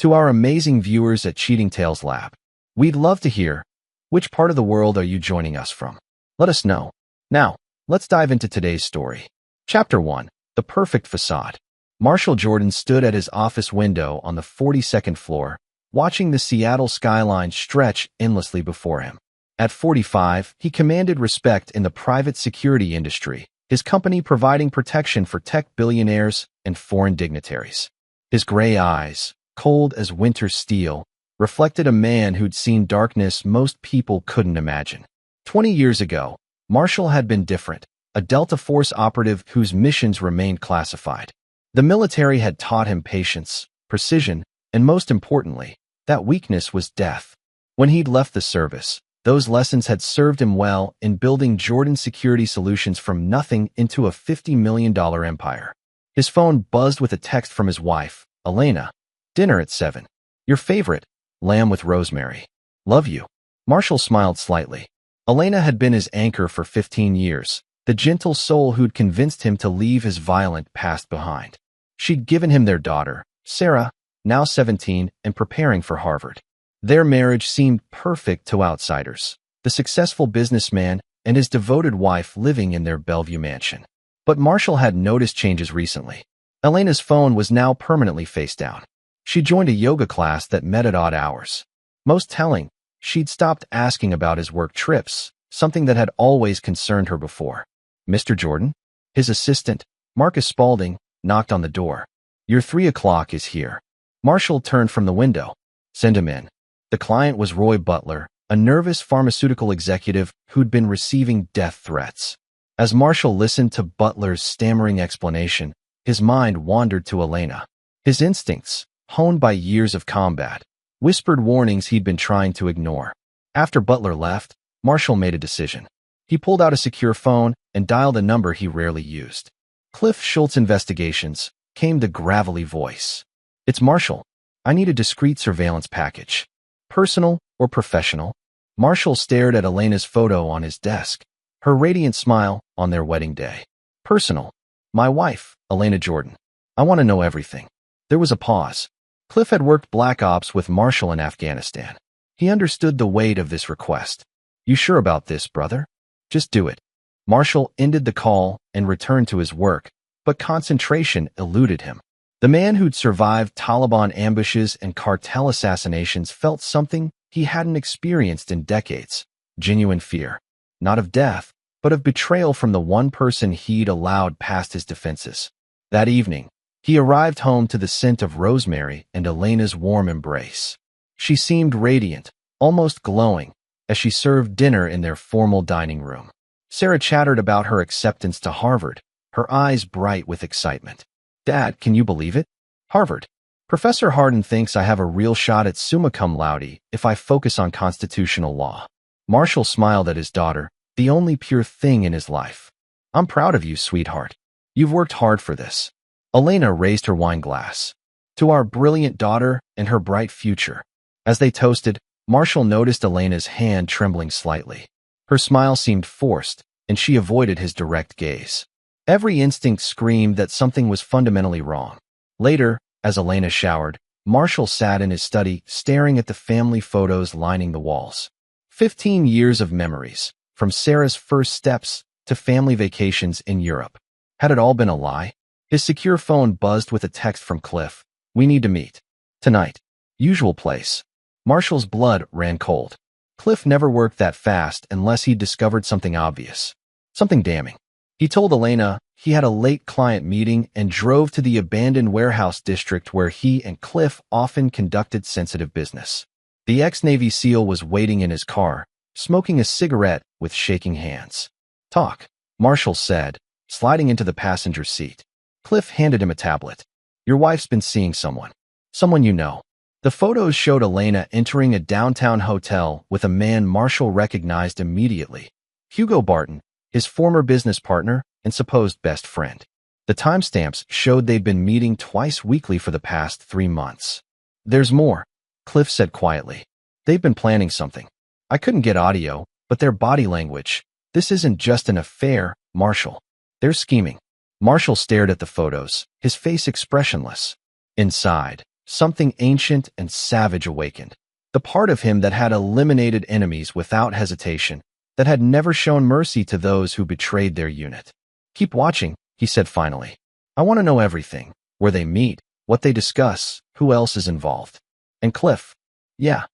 To our amazing viewers at Cheating Tales Lab, we'd love to hear, which part of the world are you joining us from? Let us know. Now, let's dive into today's story. Chapter 1. The Perfect Facade. Marshall Jordan stood at his office window on the 42nd floor, watching the Seattle skyline stretch endlessly before him. At 45, he commanded respect in the private security industry, his company providing protection for tech billionaires and foreign dignitaries. His gray eyes, cold as winter steel, reflected a man who'd seen darkness most people couldn't imagine. 20 years ago, Marshall had been different, a Delta Force operative whose missions remained classified. The military had taught him patience, precision, and most importantly, that weakness was death. When he'd left the service, those lessons had served him well in building Jordan Security Solutions from nothing into a $50 million empire. His phone buzzed with a text from his wife, Elena. Dinner at 7. Your favorite, lamb with rosemary. Love you. Marshall smiled slightly. Elena had been his anchor for 15 years, the gentle soul who'd convinced him to leave his violent past behind. She'd given him their daughter, Sarah, now 17 and preparing for Harvard. Their marriage seemed perfect to outsiders, the successful businessman and his devoted wife living in their Bellevue mansion. But Marshall had noticed changes recently. Elena's phone was now permanently face down. She joined a yoga class that met at odd hours. Most telling, she'd stopped asking about his work trips, something that had always concerned her before. Mr. Jordan? His assistant, Marcus Spaulding, knocked on the door. Your 3 o'clock is here. Marshall turned from the window. Send him in. The client was Roy Butler, a nervous pharmaceutical executive who'd been receiving death threats. As Marshall listened to Butler's stammering explanation, his mind wandered to Elena. His instincts, honed by years of combat, whispered warnings he'd been trying to ignore. After Butler left, Marshall made a decision. He pulled out a secure phone and dialed a number he rarely used. Cliff Schultz Investigations, came the gravelly voice. It's Marshall. I need a discreet surveillance package. Personal or professional? Marshall stared at Elena's photo on his desk, her radiant smile on their wedding day. Personal. My wife, Elena Jordan. I want to know everything. There was a pause. Cliff had worked Black Ops with Marshall in Afghanistan. He understood the weight of this request. You sure about this, brother? Just do it. Marshall ended the call and returned to his work, but concentration eluded him. The man who'd survived Taliban ambushes and cartel assassinations felt something he hadn't experienced in decades. Genuine fear. Not of death, but of betrayal from the one person he'd allowed past his defenses. That evening, he arrived home to the scent of rosemary and Elena's warm embrace. She seemed radiant, almost glowing, as she served dinner in their formal dining room. Sarah chattered about her acceptance to Harvard, her eyes bright with excitement. Dad, can you believe it? Harvard. Professor Harden thinks I have a real shot at summa cum laude if I focus on constitutional law. Marshall smiled at his daughter, the only pure thing in his life. I'm proud of you, sweetheart. You've worked hard for this. Elena raised her wine glass. To our brilliant daughter and her bright future. As they toasted, Marshall noticed Elena's hand trembling slightly. Her smile seemed forced, and she avoided his direct gaze. Every instinct screamed that something was fundamentally wrong. Later, as Elena showered, Marshall sat in his study, staring at the family photos lining the walls. 15 years of memories, from Sarah's first steps to family vacations in Europe. Had it all been a lie? His secure phone buzzed with a text from Cliff. We need to meet. Tonight. Usual place. Marshall's blood ran cold. Cliff never worked that fast unless he'd discovered something obvious. Something damning. He told Elena he had a late client meeting and drove to the abandoned warehouse district where he and Cliff often conducted sensitive business. The ex-Navy SEAL was waiting in his car, smoking a cigarette with shaking hands. Talk, Marshall said, sliding into the passenger seat. Cliff handed him a tablet. Your wife's been seeing someone. Someone you know. The photos showed Elena entering a downtown hotel with a man Marshall recognized immediately. Hugo Barton, his former business partner and supposed best friend. The timestamps showed they'd been meeting twice weekly for the past 3 months. There's more, Cliff said quietly. They've been planning something. I couldn't get audio, but their body language. This isn't just an affair, Marshall. They're scheming. Marshall stared at the photos, his face expressionless. Inside, something ancient and savage awakened. The part of him that had eliminated enemies without hesitation, that had never shown mercy to those who betrayed their unit. "Keep watching," he said finally. "I want to know everything. Where they meet, what they discuss, who else is involved." And Cliff, "Yeah,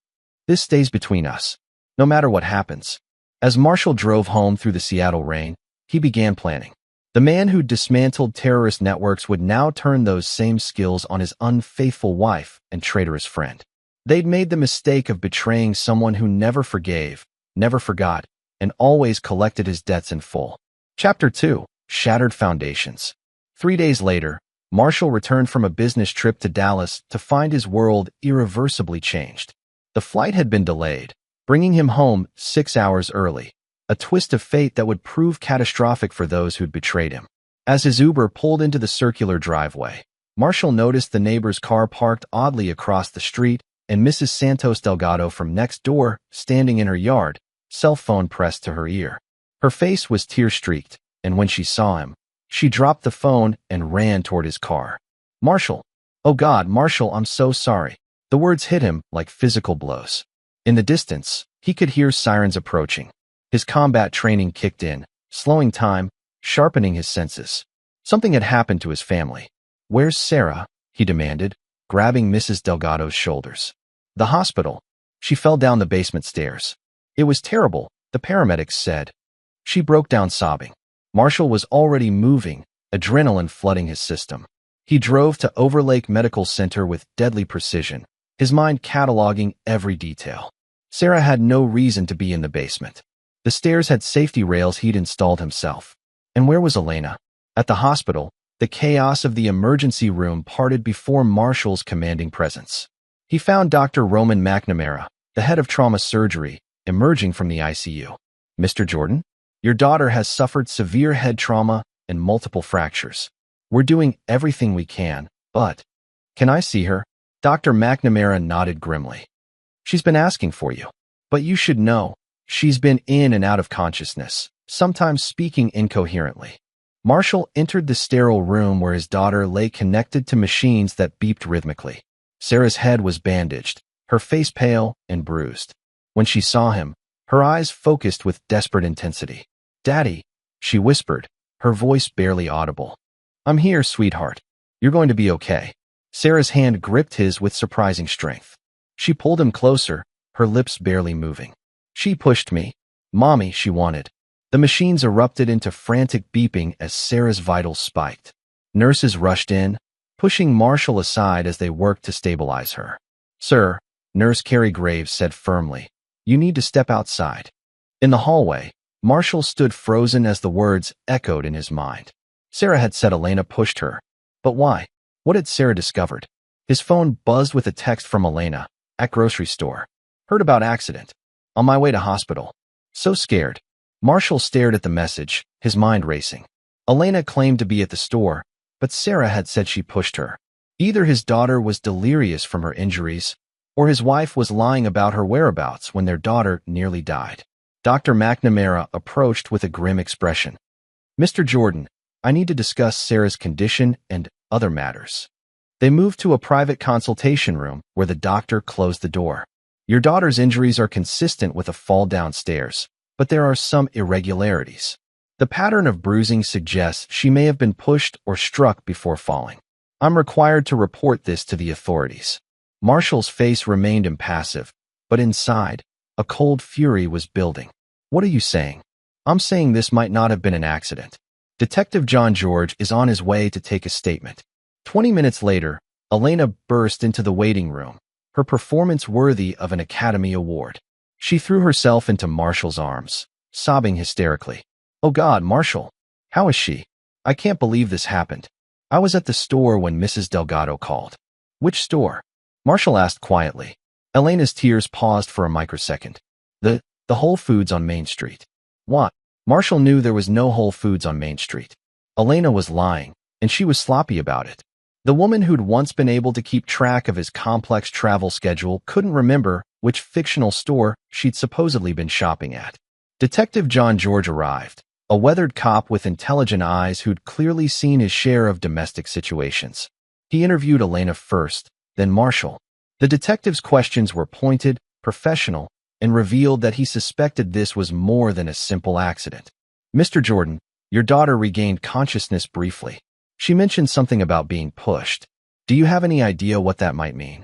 this stays between us, no matter what happens." As Marshall drove home through the Seattle rain, he began planning. The man who dismantled terrorist networks would now turn those same skills on his unfaithful wife and traitorous friend. They'd made the mistake of betraying someone who never forgave, never forgot, and always collected his debts in full. Chapter 2. Shattered Foundations. 3 days later, Marshall returned from a business trip to Dallas to find his world irreversibly changed. The flight had been delayed, bringing him home 6 hours early, a twist of fate that would prove catastrophic for those who'd betrayed him. As his Uber pulled into the circular driveway, Marshall noticed the neighbor's car parked oddly across the street and Mrs. Santos Delgado from next door standing in her yard, cell phone pressed to her ear. Her face was tear-streaked, and when she saw him, she dropped the phone and ran toward his car. "Marshall! Oh God, Marshall, I'm so sorry." The words hit him like physical blows. In the distance, he could hear sirens approaching. His combat training kicked in, slowing time, sharpening his senses. Something had happened to his family. "Where's Sarah?" he demanded, grabbing Mrs. Delgado's shoulders. "The hospital. She fell down the basement stairs. It was terrible," the paramedics said. She broke down sobbing. Marshall was already moving, adrenaline flooding his system. He drove to Overlake Medical Center with deadly precision, his mind cataloging every detail. Sarah had no reason to be in the basement. The stairs had safety rails he'd installed himself. And where was Elena? At the hospital, the chaos of the emergency room parted before Marshall's commanding presence. He found Dr. Roman McNamara, the head of trauma surgery, emerging from the ICU. "Mr. Jordan? Your daughter has suffered severe head trauma and multiple fractures. We're doing everything we can, but—" "Can I see her?" Dr. McNamara nodded grimly. "She's been asking for you. But you should know, she's been in and out of consciousness, sometimes speaking incoherently." Marshall entered the sterile room where his daughter lay connected to machines that beeped rhythmically. Sarah's head was bandaged, her face pale and bruised. When she saw him, her eyes focused with desperate intensity. "Daddy," she whispered, her voice barely audible. "I'm here, sweetheart. You're going to be okay." Sarah's hand gripped his with surprising strength. She pulled him closer, her lips barely moving. "She pushed me. Mommy," she wanted. The machines erupted into frantic beeping as Sarah's vitals spiked. Nurses rushed in, pushing Marshall aside as they worked to stabilize her. "Sir," Nurse Carrie Graves said firmly, "you need to step outside." In the hallway, Marshall stood frozen as the words echoed in his mind. Sarah had said Elena pushed her. But why? What had Sarah discovered? His phone buzzed with a text from Elena, "At grocery store. Heard about accident. On my way to hospital." So scared, Marshall stared at the message, his mind racing. Elena claimed to be at the store, but Sarah had said she pushed her. Either his daughter was delirious from her injuries, or his wife was lying about her whereabouts when their daughter nearly died. Dr. McNamara approached with a grim expression. "Mr. Jordan, I need to discuss Sarah's condition and other matters." They moved to a private consultation room where the doctor closed the door. "Your daughter's injuries are consistent with a fall downstairs, but there are some irregularities. The pattern of bruising suggests she may have been pushed or struck before falling. I'm required to report this to the authorities." Marshall's face remained impassive, but inside, a cold fury was building. "What are you saying?" "I'm saying this might not have been an accident. Detective John George is on his way to take a statement." 20 minutes later, Elena burst into the waiting room, her performance worthy of an Academy Award. She threw herself into Marshall's arms, sobbing hysterically. "Oh God, Marshall! How is she? I can't believe this happened. I was at the store when Mrs. Delgado called." "Which store?" Marshall asked quietly. Elena's tears paused for a microsecond. The Whole Foods on Main Street." "What?" Marshall knew there was no Whole Foods on Main Street. Elena was lying, and she was sloppy about it. The woman who'd once been able to keep track of his complex travel schedule couldn't remember which fictional store she'd supposedly been shopping at. Detective John George arrived, a weathered cop with intelligent eyes who'd clearly seen his share of domestic situations. He interviewed Elena first, then Marshall. The detective's questions were pointed, professional, and revealed that he suspected this was more than a simple accident. Mr. Jordan, your daughter regained consciousness briefly. She mentioned something about being pushed. Do you have any idea what that might mean?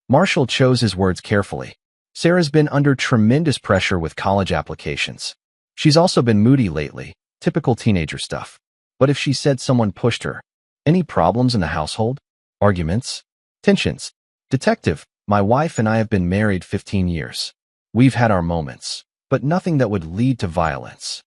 Marshall chose his words carefully. Sarah's been under tremendous pressure with college applications. She's also been moody lately, typical teenager stuff. But if she said someone pushed her, any problems in the household? Arguments? Tensions? Detective, my wife and I have been married 15 years. We've had our moments, but nothing that would lead to violence.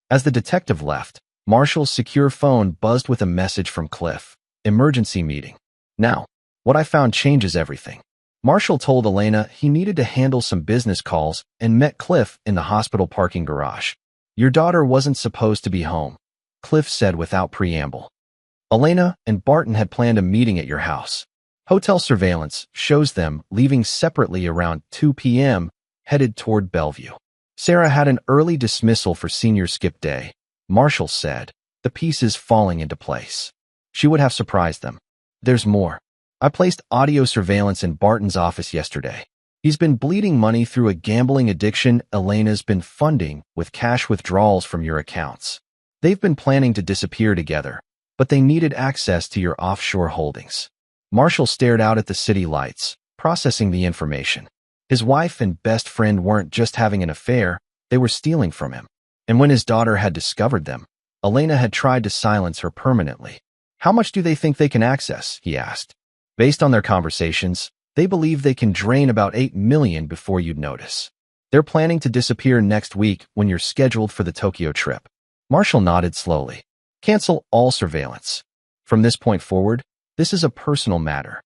As the detective left, Marshall's secure phone buzzed with a message from Cliff. Emergency meeting. Now, what I found changes everything. Marshall told Elena he needed to handle some business calls and met Cliff in the hospital parking garage. Your daughter wasn't supposed to be home, Cliff said without preamble. Elena and Barton had planned a meeting at your house. Hotel surveillance shows them leaving separately around 2 p.m., headed toward Bellevue. Sarah had an early dismissal for senior skip day, Marshall said, the pieces falling into place. She would have surprised them. There's more. I placed audio surveillance in Barton's office yesterday. He's been bleeding money through a gambling addiction Elena's been funding with cash withdrawals from your accounts. They've been planning to disappear together, but they needed access to your offshore holdings. Marshall stared out at the city lights, processing the information. His wife and best friend weren't just having an affair, they were stealing from him. And when his daughter had discovered them, Elena had tried to silence her permanently. How much do they think they can access? He asked. Based on their conversations, they believe they can drain about $8 million before you'd notice. They're planning to disappear next week when you're scheduled for the Tokyo trip. Marshall nodded slowly. Cancel all surveillance. From this point forward, this is a personal matter.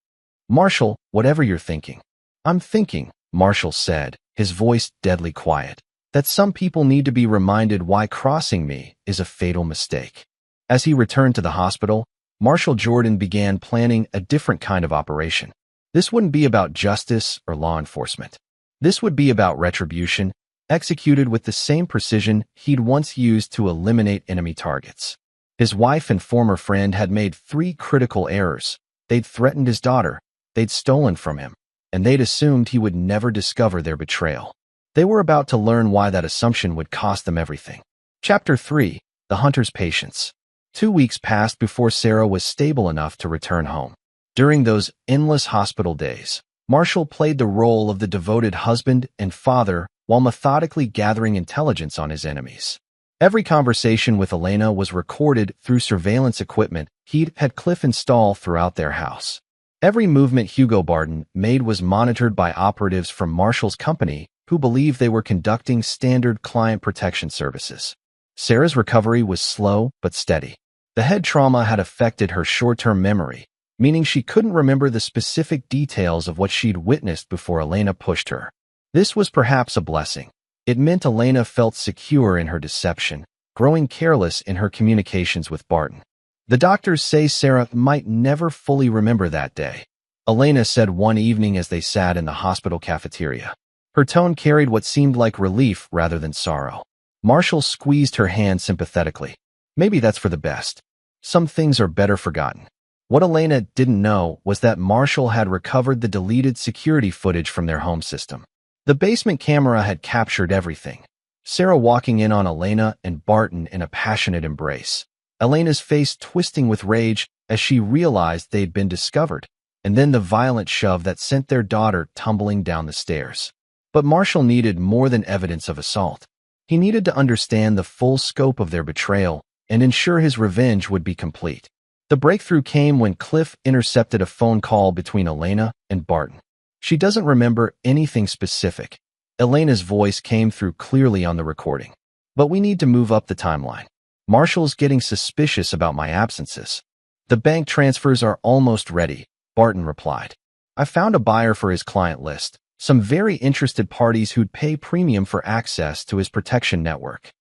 Marshall, whatever you're thinking. I'm thinking, Marshall said, his voice deadly quiet, that some people need to be reminded why crossing me is a fatal mistake. As he returned to the hospital, Marshall Jordan began planning a different kind of operation. This wouldn't be about justice or law enforcement. This would be about retribution, executed with the same precision he'd once used to eliminate enemy targets. His wife and former friend had made 3 critical errors. They'd threatened his daughter, they'd stolen from him, and they'd assumed he would never discover their betrayal. They were about to learn why that assumption would cost them everything. Chapter 3. The Hunter's Patience. 2 weeks passed before Sarah was stable enough to return home. During those endless hospital days, Marshall played the role of the devoted husband and father while methodically gathering intelligence on his enemies. Every conversation with Elena was recorded through surveillance equipment he'd had Cliff install throughout their house. Every movement Hugo Barton made was monitored by operatives from Marshall's company who believed they were conducting standard client protection services. Sarah's recovery was slow but steady. The head trauma had affected her short-term memory, meaning she couldn't remember the specific details of what she'd witnessed before Elena pushed her. This was perhaps a blessing. It meant Elena felt secure in her deception, growing careless in her communications with Barton. The doctors say Sarah might never fully remember that day, Elena said one evening as they sat in the hospital cafeteria. Her tone carried what seemed like relief rather than sorrow. Marshall squeezed her hand sympathetically. Maybe that's for the best. Some things are better forgotten. What Elena didn't know was that Marshall had recovered the deleted security footage from their home system. The basement camera had captured everything. Sarah walking in on Elena and Barton in a passionate embrace. Elena's face twisting with rage as she realized they'd been discovered, and then the violent shove that sent their daughter tumbling down the stairs. But Marshall needed more than evidence of assault. He needed to understand the full scope of their betrayal and ensure his revenge would be complete. The breakthrough came when Cliff intercepted a phone call between Elena and Barton. She doesn't remember anything specific. Elena's voice came through clearly on the recording. But we need to move up the timeline. Marshall's getting suspicious about my absences. The bank transfers are almost ready, Barton replied. I found a buyer for his client list, some very interested parties who'd pay premium for access to his protection network.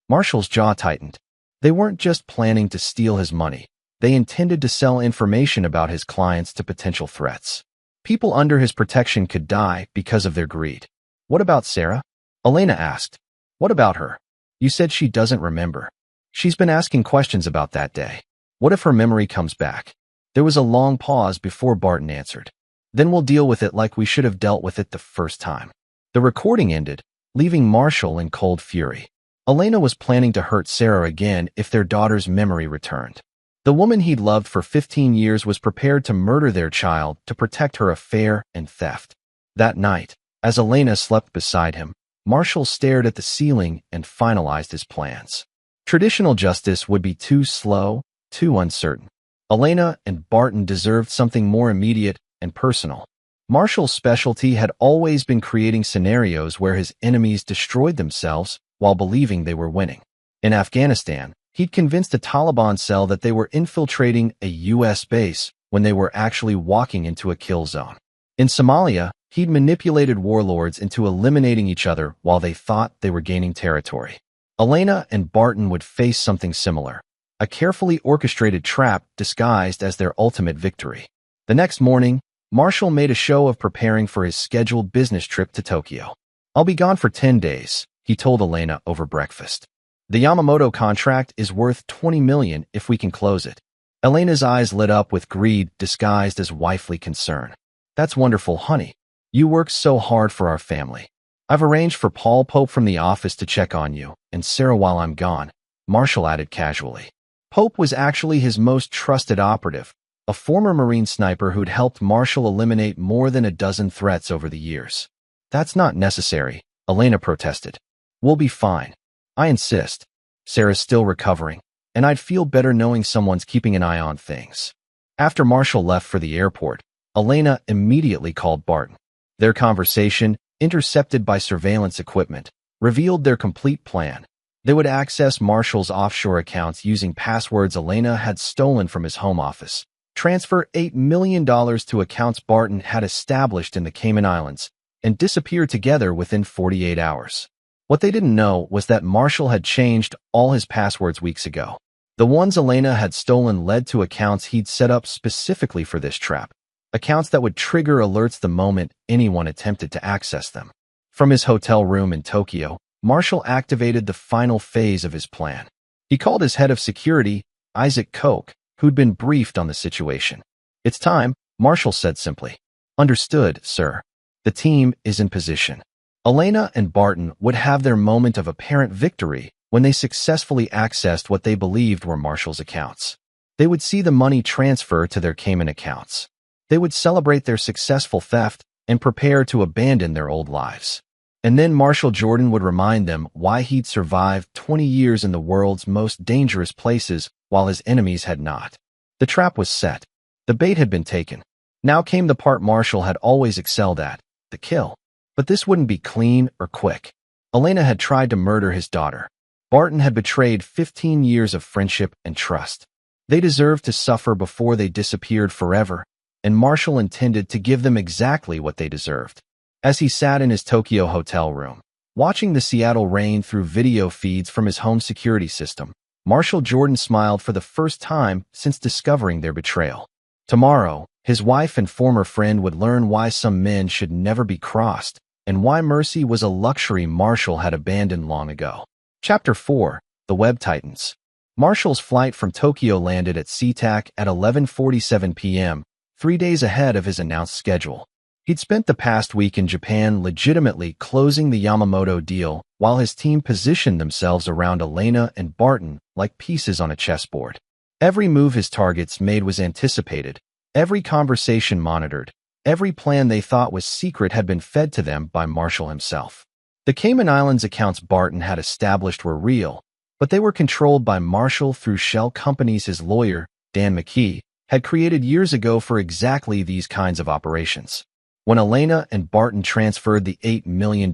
Marshall's jaw tightened. They weren't just planning to steal his money. They intended to sell information about his clients to potential threats. People under his protection could die because of their greed. What about Sarah? Elena asked. What about her? You said she doesn't remember. She's been asking questions about that day. What if her memory comes back? There was a long pause before Barton answered. Then we'll deal with it like we should have dealt with it the first time. The recording ended, leaving Marshall in cold fury. Elena was planning to hurt Sarah again if their daughter's memory returned. The woman he'd loved for 15 years was prepared to murder their child to protect her affair and theft. That night, as Elena slept beside him, Marshall stared at the ceiling and finalized his plans. Traditional justice would be too slow, too uncertain. Elena and Barton deserved something more immediate and personal. Marshall's specialty had always been creating scenarios where his enemies destroyed themselves while believing they were winning. In Afghanistan, he'd convinced a Taliban cell that they were infiltrating a U.S. base when they were actually walking into a kill zone. In Somalia, he'd manipulated warlords into eliminating each other while they thought they were gaining territory. Elena and Barton would face something similar, a carefully orchestrated trap disguised as their ultimate victory. The next morning, Marshall made a show of preparing for his scheduled business trip to Tokyo. "I'll be gone for 10 days, he told Elena over breakfast. "The Yamamoto contract is worth $20 million if we can close it." Elena's eyes lit up with greed disguised as wifely concern. "That's wonderful, honey. You work so hard for our family. I've arranged for Paul Pope from the office to check on you, and Sarah while I'm gone," Marshall added casually. Pope was actually his most trusted operative, a former Marine sniper who'd helped Marshall eliminate more than a dozen threats over the years. "That's not necessary," Elena protested. "We'll be fine. I insist. Sarah's still recovering, and I'd feel better knowing someone's keeping an eye on things." After Marshall left for the airport, Elena immediately called Barton. Their conversation, intercepted by surveillance equipment, revealed their complete plan. They would access Marshall's offshore accounts using passwords Elena had stolen from his home office, transfer $8 million to accounts Barton had established in the Cayman Islands, and disappear together within 48 hours. What they didn't know was that Marshall had changed all his passwords weeks ago. The ones Elena had stolen led to accounts he'd set up specifically for this trap, accounts that would trigger alerts the moment anyone attempted to access them. From his hotel room in Tokyo, Marshall activated the final phase of his plan. He called his head of security, Isaac Koch, who'd been briefed on the situation. "It's time," Marshall said simply. "Understood, sir. The team is in position." Elena and Barton would have their moment of apparent victory when they successfully accessed what they believed were Marshall's accounts. They would see the money transfer to their Cayman accounts. They would celebrate their successful theft and prepare to abandon their old lives. And then Marshall Jordan would remind them why he'd survived 20 years in the world's most dangerous places while his enemies had not. The trap was set. The bait had been taken. Now came the part Marshall had always excelled at, the kill. But this wouldn't be clean or quick. Elena had tried to murder his daughter. Barton had betrayed 15 years of friendship and trust. They deserved to suffer before they disappeared forever, and Marshall intended to give them exactly what they deserved. As he sat in his Tokyo hotel room, watching the Seattle rain through video feeds from his home security system, Marshall Jordan smiled for the first time since discovering their betrayal. Tomorrow, his wife and former friend would learn why some men should never be crossed, and why mercy was a luxury Marshall had abandoned long ago. Chapter 4. The Web Titans. Marshall's flight from Tokyo landed at SeaTac at 11:47 p.m., 3 days ahead of his announced schedule. He'd spent the past week in Japan legitimately closing the Yamamoto deal while his team positioned themselves around Elena and Barton like pieces on a chessboard. Every move his targets made was anticipated, every conversation monitored, every plan they thought was secret had been fed to them by Marshall himself. The Cayman Islands accounts Barton had established were real, but they were controlled by Marshall through shell companies his lawyer, Dan McKee, had created years ago for exactly these kinds of operations. When Elena and Barton transferred the $8 million,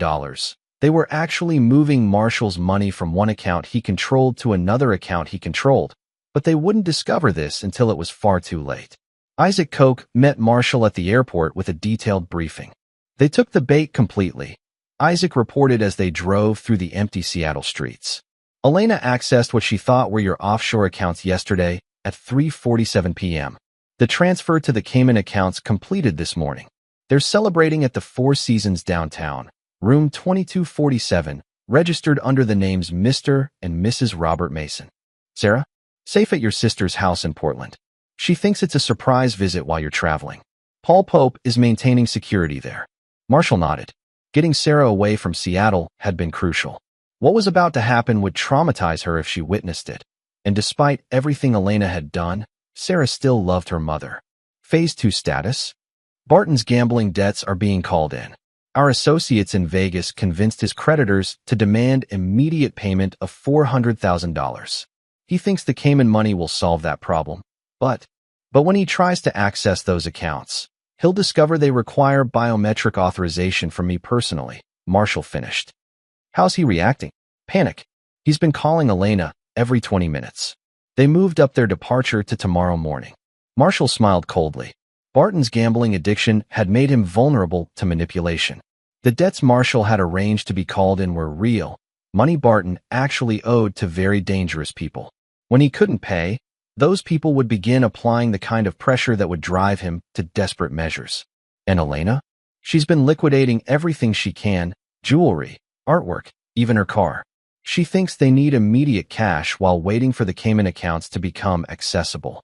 they were actually moving Marshall's money from one account he controlled to another account he controlled, but they wouldn't discover this until it was far too late. Isaac Koch met Marshall at the airport with a detailed briefing. They took the bait completely, Isaac reported as they drove through the empty Seattle streets. Elena accessed what she thought were your offshore accounts yesterday at 3:47 p.m. The transfer to the Cayman accounts completed this morning. They're celebrating at the Four Seasons downtown, room 2247, registered under the names Mr. and Mrs. Robert Mason. Sarah? Safe at your sister's house in Portland. She thinks it's a surprise visit while you're traveling. Paul Pope is maintaining security there. Marshall nodded. Getting Sarah away from Seattle had been crucial. What was about to happen would traumatize her if she witnessed it. And despite everything Elena had done, Sarah still loved her mother. Phase 2 status? Barton's gambling debts are being called in. Our associates in Vegas convinced his creditors to demand immediate payment of $400,000. He thinks the Cayman money will solve that problem. But when he tries to access those accounts, he'll discover they require biometric authorization from me personally, Marshall finished. How's he reacting? Panic. He's been calling Elena every 20 minutes. They moved up their departure to tomorrow morning. Marshall smiled coldly. Barton's gambling addiction had made him vulnerable to manipulation. The debts Marshall had arranged to be called in were real, money Barton actually owed to very dangerous people. When he couldn't pay, those people would begin applying the kind of pressure that would drive him to desperate measures. And Elena? She's been liquidating everything she can, jewelry, artwork, even her car. She thinks they need immediate cash while waiting for the Cayman accounts to become accessible.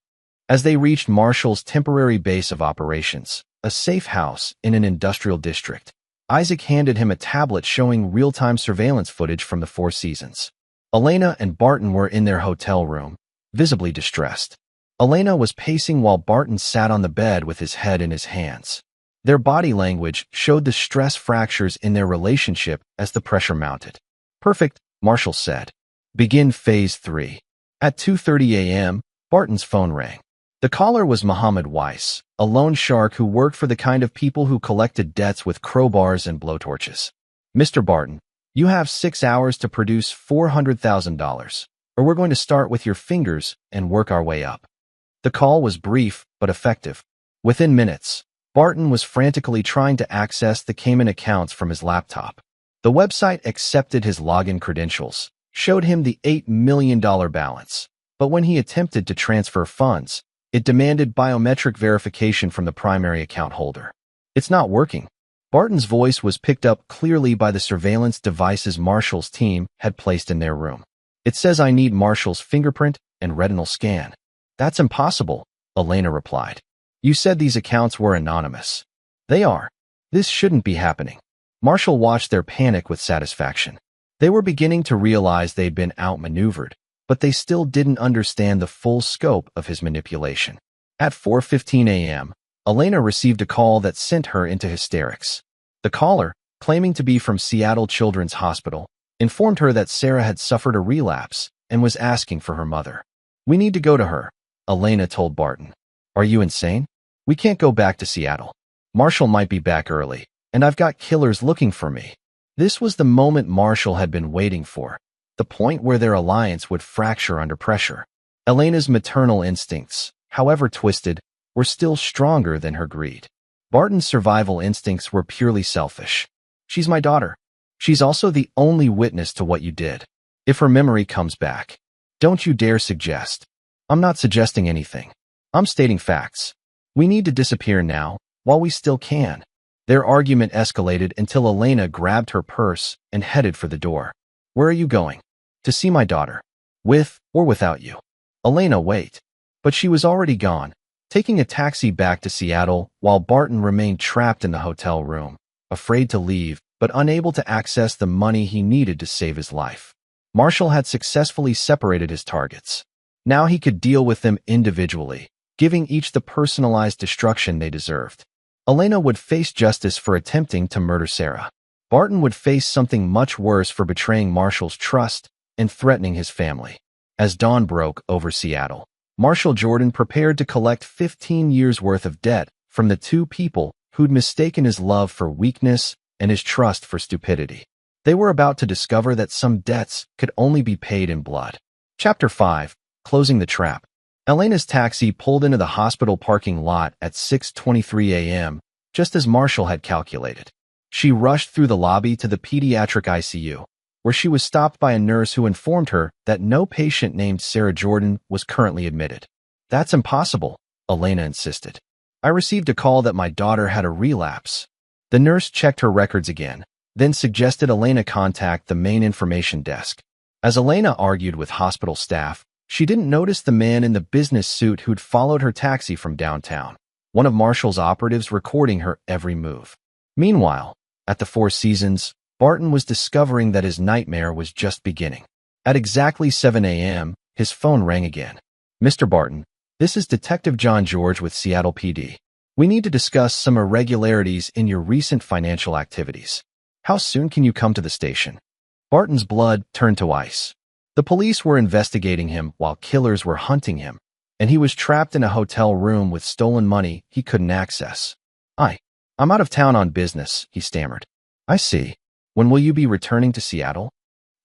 As they reached Marshall's temporary base of operations, a safe house in an industrial district, Isaac handed him a tablet showing real-time surveillance footage from the Four Seasons. Elena and Barton were in their hotel room, visibly distressed. Elena was pacing while Barton sat on the bed with his head in his hands. Their body language showed the stress fractures in their relationship as the pressure mounted. Perfect, Marshall said. Begin phase 3. At 2:30 a.m., Barton's phone rang. The caller was Muhammad Weiss, a loan shark who worked for the kind of people who collected debts with crowbars and blowtorches. Mr. Barton, you have 6 hours to produce $400,000, or we're going to start with your fingers and work our way up. The call was brief but effective. Within minutes, Barton was frantically trying to access the Cayman accounts from his laptop. The website accepted his login credentials, showed him the $8 million balance, but when he attempted to transfer funds, it demanded biometric verification from the primary account holder. It's not working. Barton's voice was picked up clearly by the surveillance devices Marshall's team had placed in their room. It says I need Marshall's fingerprint and retinal scan. That's impossible, Elena replied. You said these accounts were anonymous. They are. This shouldn't be happening. Marshall watched their panic with satisfaction. They were beginning to realize they'd been outmaneuvered, but they still didn't understand the full scope of his manipulation. At 4:15 a.m., Elena received a call that sent her into hysterics. The caller, claiming to be from Seattle Children's Hospital, informed her that Sarah had suffered a relapse and was asking for her mother. We need to go to her, Elena told Barton. Are you insane? We can't go back to Seattle. Marshall might be back early, and I've got killers looking for me. This was the moment Marshall had been waiting for, the point where their alliance would fracture under pressure. Elena's maternal instincts, however twisted, were still stronger than her greed. Barton's survival instincts were purely selfish. She's my daughter. She's also the only witness to what you did. If her memory comes back, don't you dare suggest. I'm not suggesting anything. I'm stating facts. We need to disappear now, while we still can. Their argument escalated until Elena grabbed her purse and headed for the door. Where are you going? To see my daughter. With or without you. Elena, wait. But she was already gone, taking a taxi back to Seattle while Barton remained trapped in the hotel room, afraid to leave, but unable to access the money he needed to save his life. Marshall had successfully separated his targets. Now he could deal with them individually, giving each the personalized destruction they deserved. Elena would face justice for attempting to murder Sarah. Barton would face something much worse for betraying Marshall's trust and threatening his family. As dawn broke over Seattle, Marshall Jordan prepared to collect 15 years' worth of debt from the two people who'd mistaken his love for weakness and his trust for stupidity. They were about to discover that some debts could only be paid in blood. Chapter 5. Closing the Trap. Elena's taxi pulled into the hospital parking lot at 6:23 a.m., just as Marshall had calculated. She rushed through the lobby to the pediatric ICU, where she was stopped by a nurse who informed her that no patient named Sarah Jordan was currently admitted. That's impossible, Elena insisted. I received a call that my daughter had a relapse. The nurse checked her records again, then suggested Elena contact the main information desk. As Elena argued with hospital staff, she didn't notice the man in the business suit who'd followed her taxi from downtown. one of Marshall's operatives recording her every move. Meanwhile, at the Four Seasons, Barton was discovering that his nightmare was just beginning. At exactly 7 a.m., his phone rang again. "Mr. Barton, this is Detective John George with Seattle PD. We need to discuss some irregularities in your recent financial activities. How soon can you come to the station?" Barton's blood turned to ice. The police were investigating him while killers were hunting him, and he was trapped in a hotel room with stolen money he couldn't access. I'm out of town on business," he stammered. "I see. When will you be returning to Seattle?"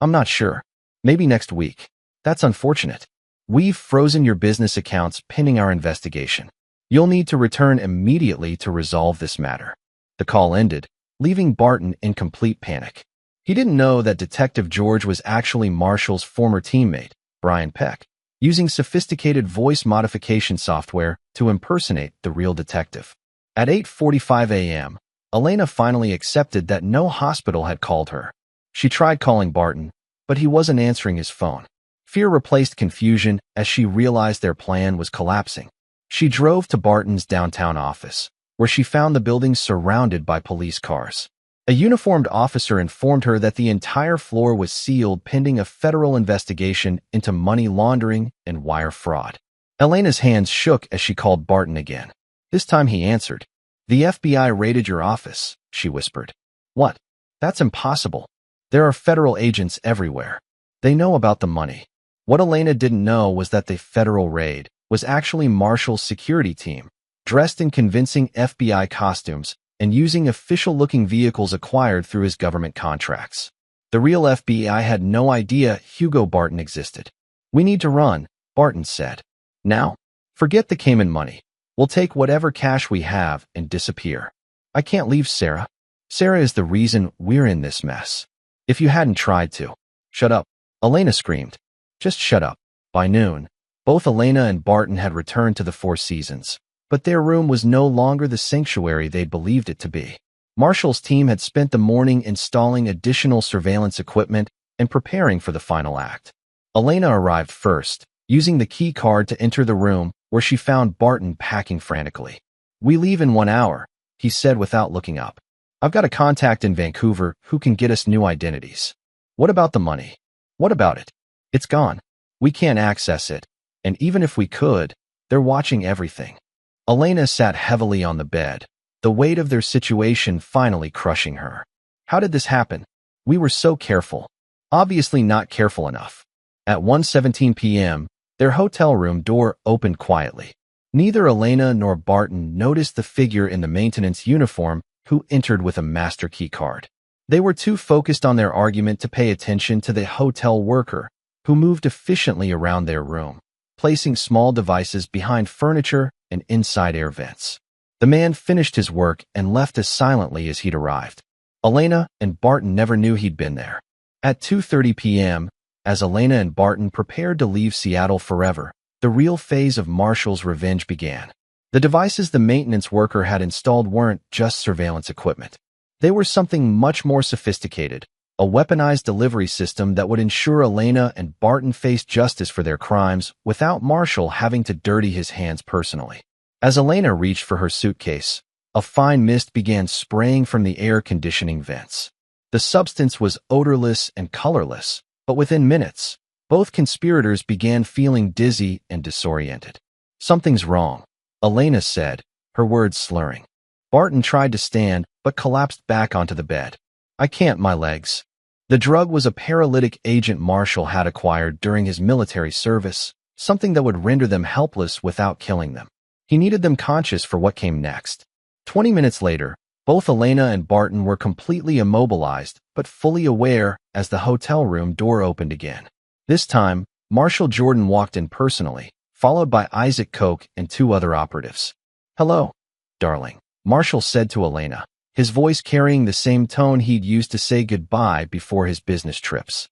"I'm not sure. Maybe next week." "That's unfortunate. We've frozen your business accounts pending our investigation. You'll need to return immediately to resolve this matter." The call ended, leaving Barton in complete panic. He didn't know that Detective George was actually Marshall's former teammate, Brian Peck, using sophisticated voice modification software to impersonate the real detective. At 8:45 a.m., Elena finally accepted that no hospital had called her. She tried calling Barton, but he wasn't answering his phone. Fear replaced confusion as she realized their plan was collapsing. She drove to Barton's downtown office, where she found the building surrounded by police cars. A uniformed officer informed her that the entire floor was sealed pending a federal investigation into money laundering and wire fraud. Elena's hands shook as she called Barton again. This time he answered. "The FBI raided your office," she whispered. "What? That's impossible. There are federal agents everywhere. They know about the money." What Elena didn't know was that the federal raid was actually Marshall's security team, dressed in convincing FBI costumes and using official-looking vehicles acquired through his government contracts. The real FBI had no idea Hugo Barton existed. "We need to run," Barton said. "Now? Forget the Cayman money. We'll take whatever cash we have and disappear. I can't leave Sarah. Sarah is the reason we're in this mess. If you hadn't tried to." "Shut up," Elena screamed. "Just shut up." By noon, both Elena and Barton had returned to the Four Seasons, but their room was no longer the sanctuary they'd believed it to be. Marshall's team had spent the morning installing additional surveillance equipment and preparing for the final act. Elena arrived first, using the key card to enter the room, where she found Barton packing frantically. "We leave in 1 hour," he said without looking up. "I've got a contact in Vancouver who can get us new identities." "What about the money?" "What about it? It's gone. We can't access it. And even if we could, they're watching everything." Elena sat heavily on the bed, the weight of their situation finally crushing her. "How did this happen? We were so careful. Obviously not careful enough." At 1:17 p.m., their hotel room door opened quietly. Neither Elena nor Barton noticed the figure in the maintenance uniform who entered with a master key card. They were too focused on their argument to pay attention to the hotel worker, who moved efficiently around their room, placing small devices behind furniture and inside air vents. The man finished his work and left as silently as he'd arrived. Elena and Barton never knew he'd been there. At 2:30 p.m., as Elena and Barton prepared to leave Seattle forever, the real phase of Marshall's revenge began. The devices the maintenance worker had installed weren't just surveillance equipment. They were something much more sophisticated, a weaponized delivery system that would ensure Elena and Barton faced justice for their crimes without Marshall having to dirty his hands personally. As Elena reached for her suitcase, a fine mist began spraying from the air conditioning vents. The substance was odorless and colorless, but within minutes, both conspirators began feeling dizzy and disoriented. "Something's wrong," Elena said, her words slurring. Barton tried to stand, but collapsed back onto the bed. "I can't, my legs." The drug was a paralytic agent Marshall had acquired during his military service, something that would render them helpless without killing them. He needed them conscious for what came next. 20 minutes later, both Elena and Barton were completely immobilized, but fully aware as the hotel room door opened again. This time, Marshall Jordan walked in personally, followed by Isaac Koch and 2 other operatives. "Hello, darling," Marshall said to Elena, his voice carrying the same tone he'd used to say goodbye before his business trips.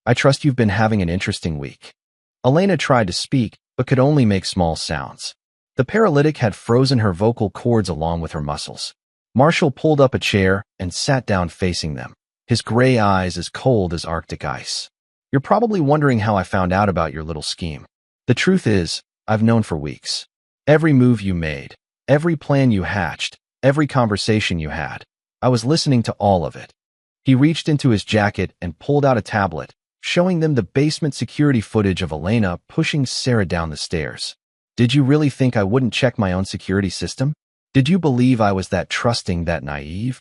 "I trust you've been having an interesting week." Elena tried to speak, but could only make small sounds. The paralytic had frozen her vocal cords along with her muscles. Marshall pulled up a chair and sat down facing them, his gray eyes as cold as Arctic ice. "You're probably wondering how I found out about your little scheme. The truth is, I've known for weeks. Every move you made, Every plan you hatched, every conversation you had. I was listening to all of it. He reached into his jacket and pulled out a tablet, showing them the basement security footage of Elena pushing Sarah down the stairs. Did you really think I wouldn't check my own security system? Did you believe I was that trusting, that naive?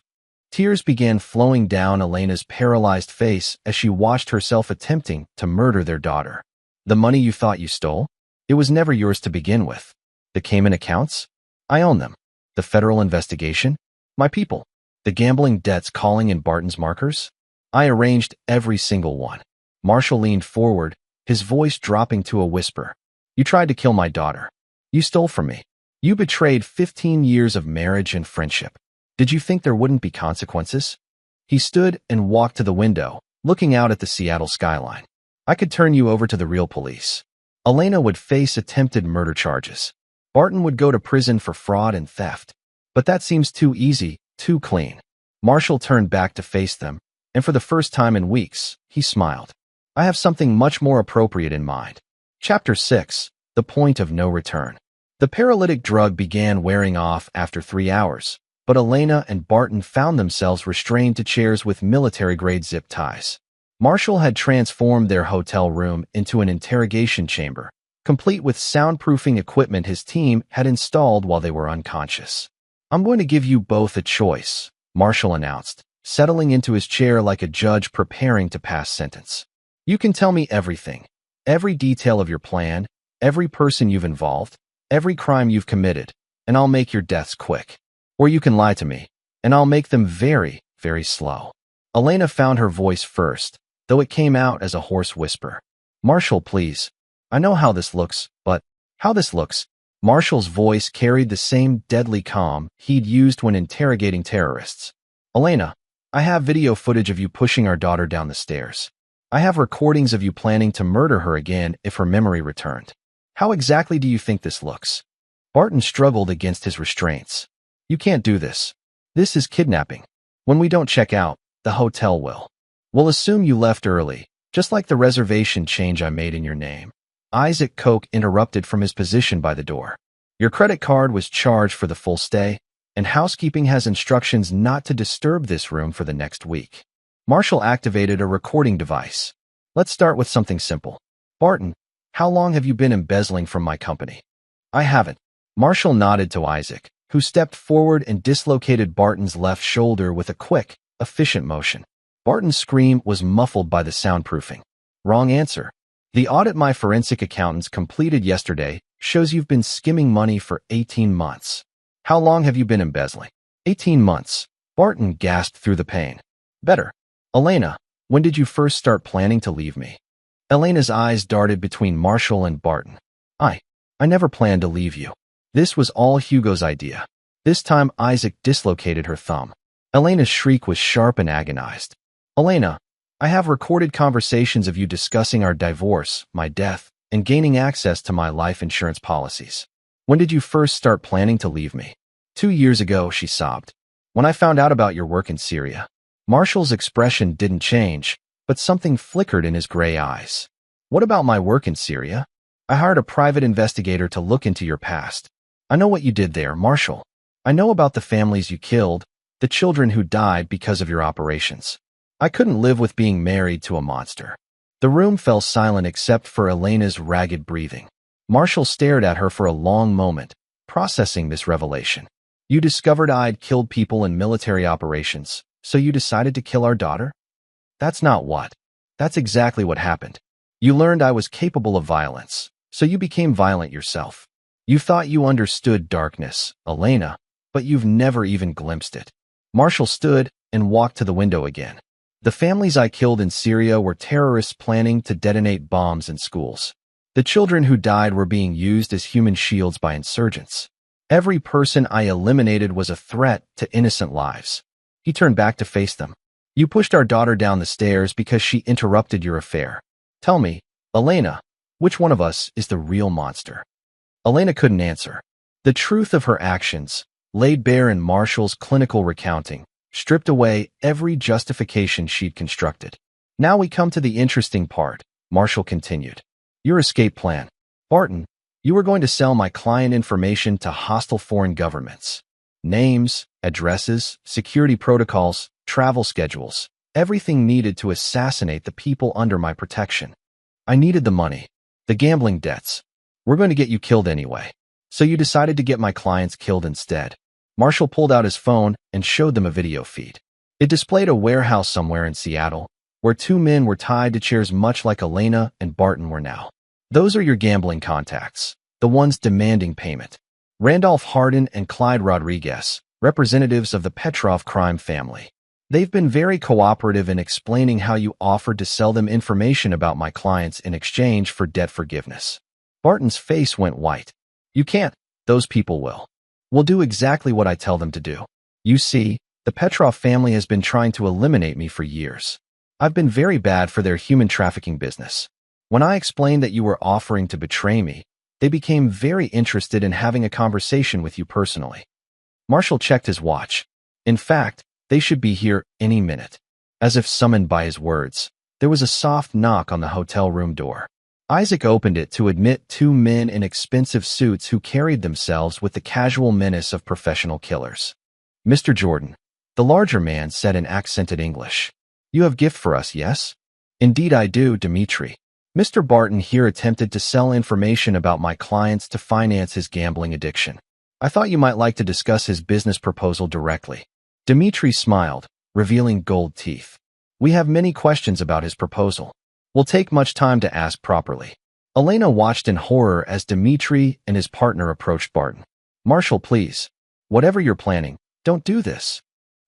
Tears began flowing down Elena's paralyzed face as she watched herself attempting to murder their daughter. The money you thought you stole? It was never yours to begin with. The Cayman accounts? I own them. The federal investigation? My people. The gambling debts calling in Barton's markers? I arranged every single one. Marshall leaned forward, his voice dropping to a whisper. You tried to kill my daughter. You stole from me. You betrayed 15 years of marriage and friendship. Did you think there wouldn't be consequences? He stood and walked to the window, looking out at the Seattle skyline. I could turn you over to the real police. Elena would face attempted murder charges. Barton would go to prison for fraud and theft. But that seems too easy, too clean. Marshall turned back to face them, and for the first time in weeks, he smiled. I have something much more appropriate in mind. Chapter 6. The Point of No Return. The paralytic drug began wearing off after 3 hours, but Elena and Barton found themselves restrained to chairs with military-grade zip ties. Marshall had transformed their hotel room into an interrogation chamber, complete with soundproofing equipment his team had installed while they were unconscious. I'm going to give you both a choice, Marshall announced, settling into his chair like a judge preparing to pass sentence. You can tell me everything, every detail of your plan, every person you've involved, every crime you've committed, and I'll make your deaths quick. Or you can lie to me, and I'll make them very, very slow. Elena found her voice first, though it came out as a hoarse whisper. Marshall, please. I know how this looks, but how this looks. Marshall's voice carried the same deadly calm he'd used when interrogating terrorists. Elena, I have video footage of you pushing our daughter down the stairs. I have recordings of you planning to murder her again if her memory returned. How exactly do you think this looks? Barton struggled against his restraints. You can't do this. This is kidnapping. When we don't check out, the hotel will. We'll assume you left early, just like the reservation change I made in your name. Isaac Koch interrupted from his position by the door. Your credit card was charged for the full stay, and housekeeping has instructions not to disturb this room for the next week. Marshall activated a recording device. Let's start with something simple. Barton, how long have you been embezzling from my company? I haven't. Marshall nodded to Isaac, who stepped forward and dislocated Barton's left shoulder with a quick, efficient motion. Barton's scream was muffled by the soundproofing. Wrong answer. The audit my forensic accountants completed yesterday shows you've been skimming money for 18 months. How long have you been embezzling? 18 months. Barton gasped through the pain. Better. Elena, when did you first start planning to leave me? Elena's eyes darted between Marshall and Barton. I never planned to leave you. This was all Hugo's idea. This time Isaac dislocated her thumb. Elena's shriek was sharp and agonized. Elena, I have recorded conversations of you discussing our divorce, my death, and gaining access to my life insurance policies. When did you first start planning to leave me? 2 years ago, she sobbed. When I found out about your work in Syria. Marshall's expression didn't change, but something flickered in his gray eyes. What about my work in Syria? I hired a private investigator to look into your past. I know what you did there, Marshall. I know about the families you killed, the children who died because of your operations. I couldn't live with being married to a monster. The room fell silent except for Elena's ragged breathing. Marshall stared at her for a long moment, processing this revelation. You discovered I'd killed people in military operations, so you decided to kill our daughter? That's not what. That's exactly what happened. You learned I was capable of violence, so you became violent yourself. You thought you understood darkness, Elena, but you've never even glimpsed it. Marshall stood and walked to the window again. The families I killed in Syria were terrorists planning to detonate bombs in schools. The children who died were being used as human shields by insurgents. Every person I eliminated was a threat to innocent lives. He turned back to face them. You pushed our daughter down the stairs because she interrupted your affair. Tell me, Elena, which one of us is the real monster? Elena couldn't answer. The truth of her actions, laid bare in Marshall's clinical recounting, stripped away every justification she'd constructed. Now we come to the interesting part, Marshall continued. Your escape plan. Barton, You were going to sell my client information to hostile foreign governments. Names, addresses, security protocols, travel schedules, everything needed to assassinate the people under my protection. I needed the money, the gambling debts. We're going to get you killed anyway. So you decided to get my clients killed instead. Marshall pulled out his phone and showed them a video feed. It displayed a warehouse somewhere in Seattle, where two men were tied to chairs much like Elena and Barton were now. Those are your gambling contacts, the ones demanding payment. Randolph Hardin and Clyde Rodriguez, representatives of the Petrov crime family. They've been very cooperative in explaining how you offered to sell them information about my clients in exchange for debt forgiveness. Barton's face went white. You can't. Those people will. We'll do exactly what I tell them to do. You see, the Petrov family has been trying to eliminate me for years. I've been very bad for their human trafficking business. When I explained that you were offering to betray me, they became very interested in having a conversation with you personally. Marshall checked his watch. In fact, they should be here any minute. As if summoned by his words, there was a soft knock on the hotel room door. Isaac opened it to admit two men in expensive suits who carried themselves with the casual menace of professional killers. Mr. Jordan, the larger man said in accented English. You have gift for us, yes? Indeed I do, Dmitri. Mr. Barton here attempted to sell information about my clients to finance his gambling addiction. I thought you might like to discuss his business proposal directly. Dmitri smiled, revealing gold teeth. We have many questions about his proposal. Will take much time to ask properly. Elena watched in horror as Dmitri and his partner approached Barton. Marshall, please. Whatever you're planning, don't do this.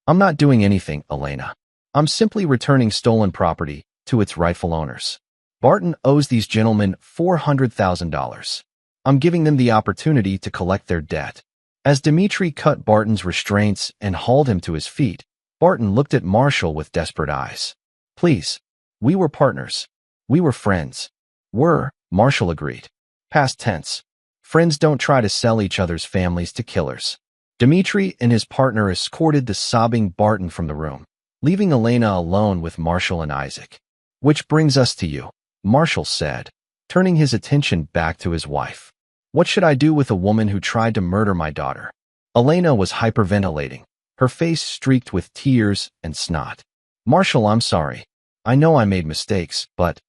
I'm not doing anything, Elena. I'm simply returning stolen property to its rightful owners. Barton owes these gentlemen $400,000. I'm giving them the opportunity to collect their debt. As Dmitri cut Barton's restraints and hauled him to his feet, Barton looked at Marshall with desperate eyes. Please. We were partners. We were friends. Marshall agreed. Past tense. Friends don't try to sell each other's families to killers. Dmitri and his partner escorted the sobbing Barton from the room, leaving Elena alone with Marshall and Isaac. Which brings us to you, Marshall said, turning his attention back to his wife. What should I do with a woman who tried to murder my daughter? Elena was hyperventilating, her face streaked with tears and snot. Marshall, I'm sorry. I know I made mistakes, but…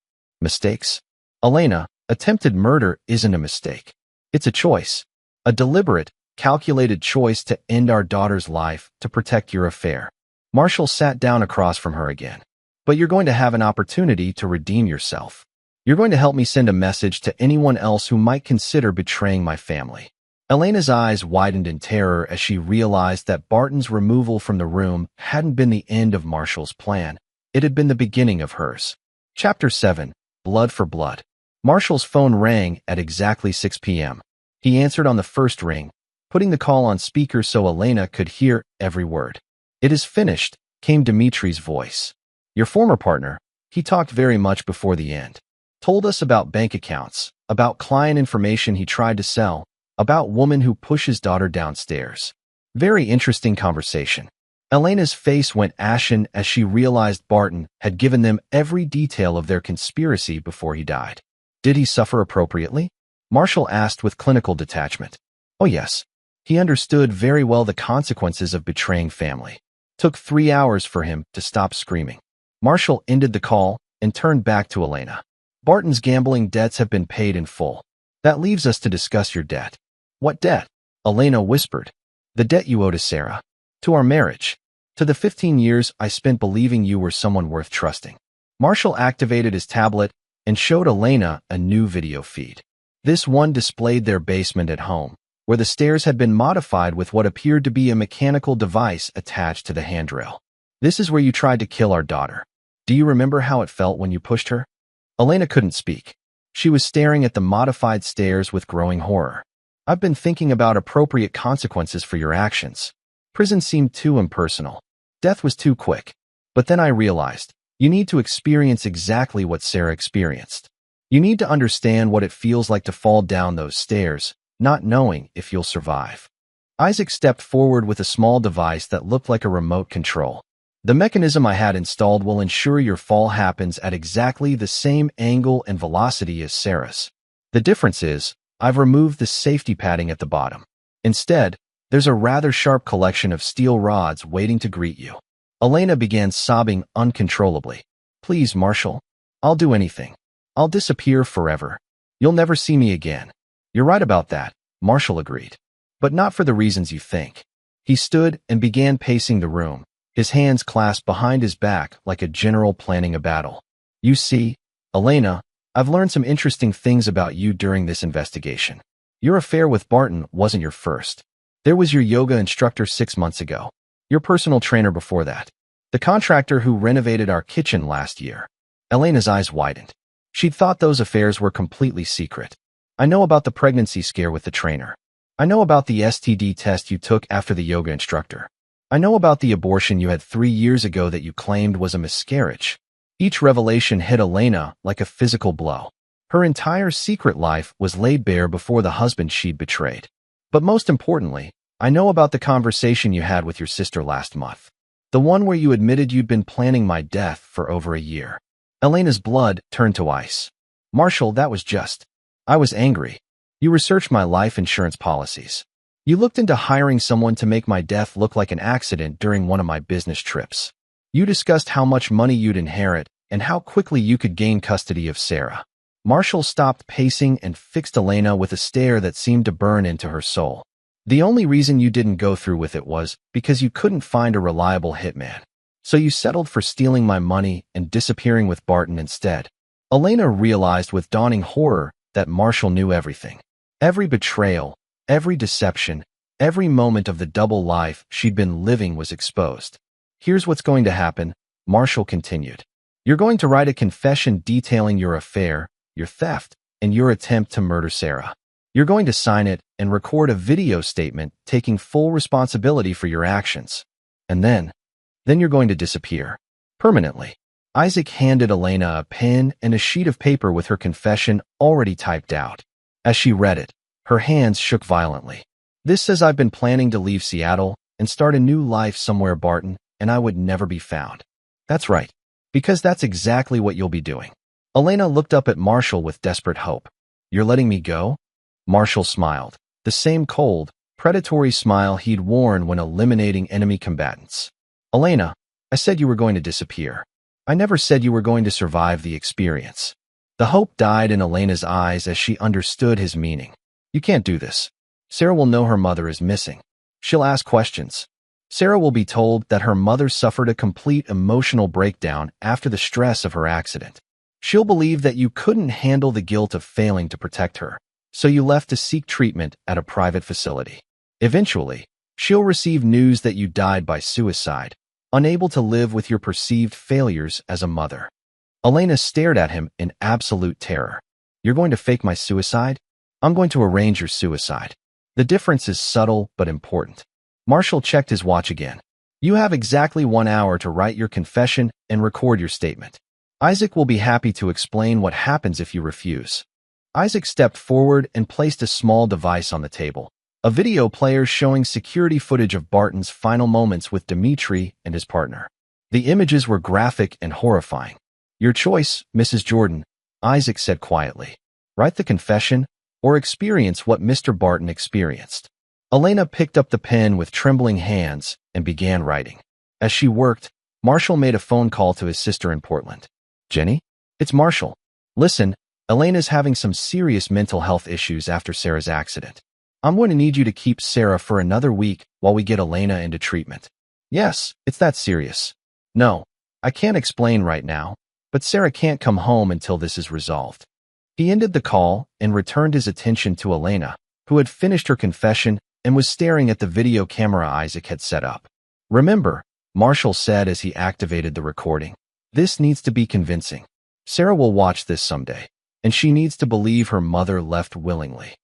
Mistakes? Elena, attempted murder isn't a mistake. It's a choice. A deliberate, calculated choice to end our daughter's life to protect your affair. Marshall sat down across from her again. But you're going to have an opportunity to redeem yourself. You're going to help me send a message to anyone else who might consider betraying my family. Elena's eyes widened in terror as she realized that Barton's removal from the room hadn't been the end of Marshall's plan. It had been the beginning of hers. Chapter 7. Blood for Blood. Marshall's phone rang at exactly 6 p.m. He answered on the first ring, putting the call on speaker so Elena could hear every word. It is finished, came Dmitri's voice. Your former partner, he talked very much before the end. Told us about bank accounts, about client information he tried to sell, about woman who pushed his daughter downstairs. Very interesting conversation. Elena's face went ashen as she realized Barton had given them every detail of their conspiracy before he died. Did he suffer appropriately? Marshall asked with clinical detachment. Oh yes. He understood very well the consequences of betraying family. Took 3 hours for him to stop screaming. Marshall ended the call and turned back to Elena. Barton's gambling debts have been paid in full. That leaves us to discuss your debt. What debt? Elena whispered. The debt you owe to Sarah. To our marriage. To the 15 years I spent believing you were someone worth trusting. Marshall activated his tablet and showed Elena a new video feed. This one displayed their basement at home, where the stairs had been modified with what appeared to be a mechanical device attached to the handrail. This is where you tried to kill our daughter. Do you remember how it felt when you pushed her? Elena couldn't speak. She was staring at the modified stairs with growing horror. I've been thinking about appropriate consequences for your actions. Prison seemed too impersonal. Death was too quick. But then I realized, you need to experience exactly what Sarah experienced. You need to understand what it feels like to fall down those stairs, not knowing if you'll survive. Isaac stepped forward with a small device that looked like a remote control. The mechanism I had installed will ensure your fall happens at exactly the same angle and velocity as Sarah's. The difference is, I've removed the safety padding at the bottom. Instead, there's a rather sharp collection of steel rods waiting to greet you. Elena began sobbing uncontrollably. Please, Marshall. I'll do anything. I'll disappear forever. You'll never see me again. You're right about that, Marshall agreed. But not for the reasons you think. He stood and began pacing the room, his hands clasped behind his back like a general planning a battle. You see, Elena, I've learned some interesting things about you during this investigation. Your affair with Barton wasn't your first. There was your yoga instructor 6 months ago. Your personal trainer before that. The contractor who renovated our kitchen last year. Elena's eyes widened. She'd thought those affairs were completely secret. I know about the pregnancy scare with the trainer. I know about the STD test you took after the yoga instructor. I know about the abortion you had 3 years ago that you claimed was a miscarriage. Each revelation hit Elena like a physical blow. Her entire secret life was laid bare before the husband she'd betrayed. But most importantly, I know about the conversation you had with your sister last month. The one where you admitted you'd been planning my death for over a year. Elena's blood turned to ice. Marshall, that was just. I was angry. You researched my life insurance policies. You looked into hiring someone to make my death look like an accident during one of my business trips. You discussed how much money you'd inherit and how quickly you could gain custody of Sarah. Marshall stopped pacing and fixed Elena with a stare that seemed to burn into her soul. The only reason you didn't go through with it was because you couldn't find a reliable hitman. So you settled for stealing my money and disappearing with Barton instead. Elena realized with dawning horror that Marshall knew everything. Every betrayal, every deception, every moment of the double life she'd been living was exposed. Here's what's going to happen, Marshall continued. You're going to write a confession detailing your affair, your theft, and your attempt to murder Sarah. You're going to sign it and record a video statement taking full responsibility for your actions. And then you're going to disappear. Permanently. Isaac handed Elena a pen and a sheet of paper with her confession already typed out. As she read it, her hands shook violently. This says I've been planning to leave Seattle and start a new life somewhere, Barton, and I would never be found. That's right, because that's exactly what you'll be doing. Elena looked up at Marshall with desperate hope. You're letting me go? Marshall smiled, the same cold, predatory smile he'd worn when eliminating enemy combatants. Elena, I said you were going to disappear. I never said you were going to survive the experience. The hope died in Elena's eyes as she understood his meaning. You can't do this. Sarah will know her mother is missing. She'll ask questions. Sarah will be told that her mother suffered a complete emotional breakdown after the stress of her accident. She'll believe that you couldn't handle the guilt of failing to protect her, so you left to seek treatment at a private facility. Eventually, she'll receive news that you died by suicide, unable to live with your perceived failures as a mother. Elena stared at him in absolute terror. You're going to fake my suicide? I'm going to arrange your suicide. The difference is subtle but important. Marshall checked his watch again. You have exactly 1 hour to write your confession and record your statement. Isaac will be happy to explain what happens if you refuse. Isaac stepped forward and placed a small device on the table, a video player showing security footage of Barton's final moments with Dimitri and his partner. The images were graphic and horrifying. Your choice, Mrs. Jordan, Isaac said quietly. Write the confession or experience what Mr. Barton experienced. Elena picked up the pen with trembling hands and began writing. As she worked, Marshall made a phone call to his sister in Portland. Jenny? It's Marshall. Listen, Elena's having some serious mental health issues after Sarah's accident. I'm going to need you to keep Sarah for another week while we get Elena into treatment. Yes, it's that serious. No, I can't explain right now, but Sarah can't come home until this is resolved. He ended the call and returned his attention to Elena, who had finished her confession and was staring at the video camera Isaac had set up. Remember, Marshall said as he activated the recording, this needs to be convincing. Sarah will watch this someday, and she needs to believe her mother left willingly.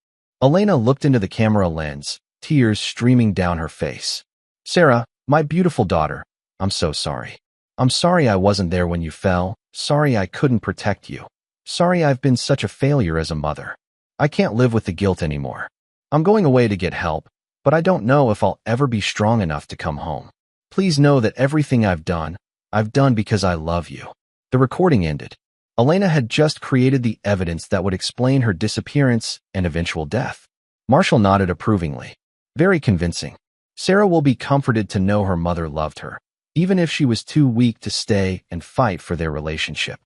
Elena looked into the camera lens, tears streaming down her face. Sarah, my beautiful daughter, I'm so sorry. I'm sorry I wasn't there when you fell. Sorry I couldn't protect you. Sorry I've been such a failure as a mother. I can't live with the guilt anymore. I'm going away to get help, but I don't know if I'll ever be strong enough to come home. Please know that everything I've done because I love you. The recording ended. Elena had just created the evidence that would explain her disappearance and eventual death. Marshall nodded approvingly. Very convincing. Sarah will be comforted to know her mother loved her, even if she was too weak to stay and fight for their relationship.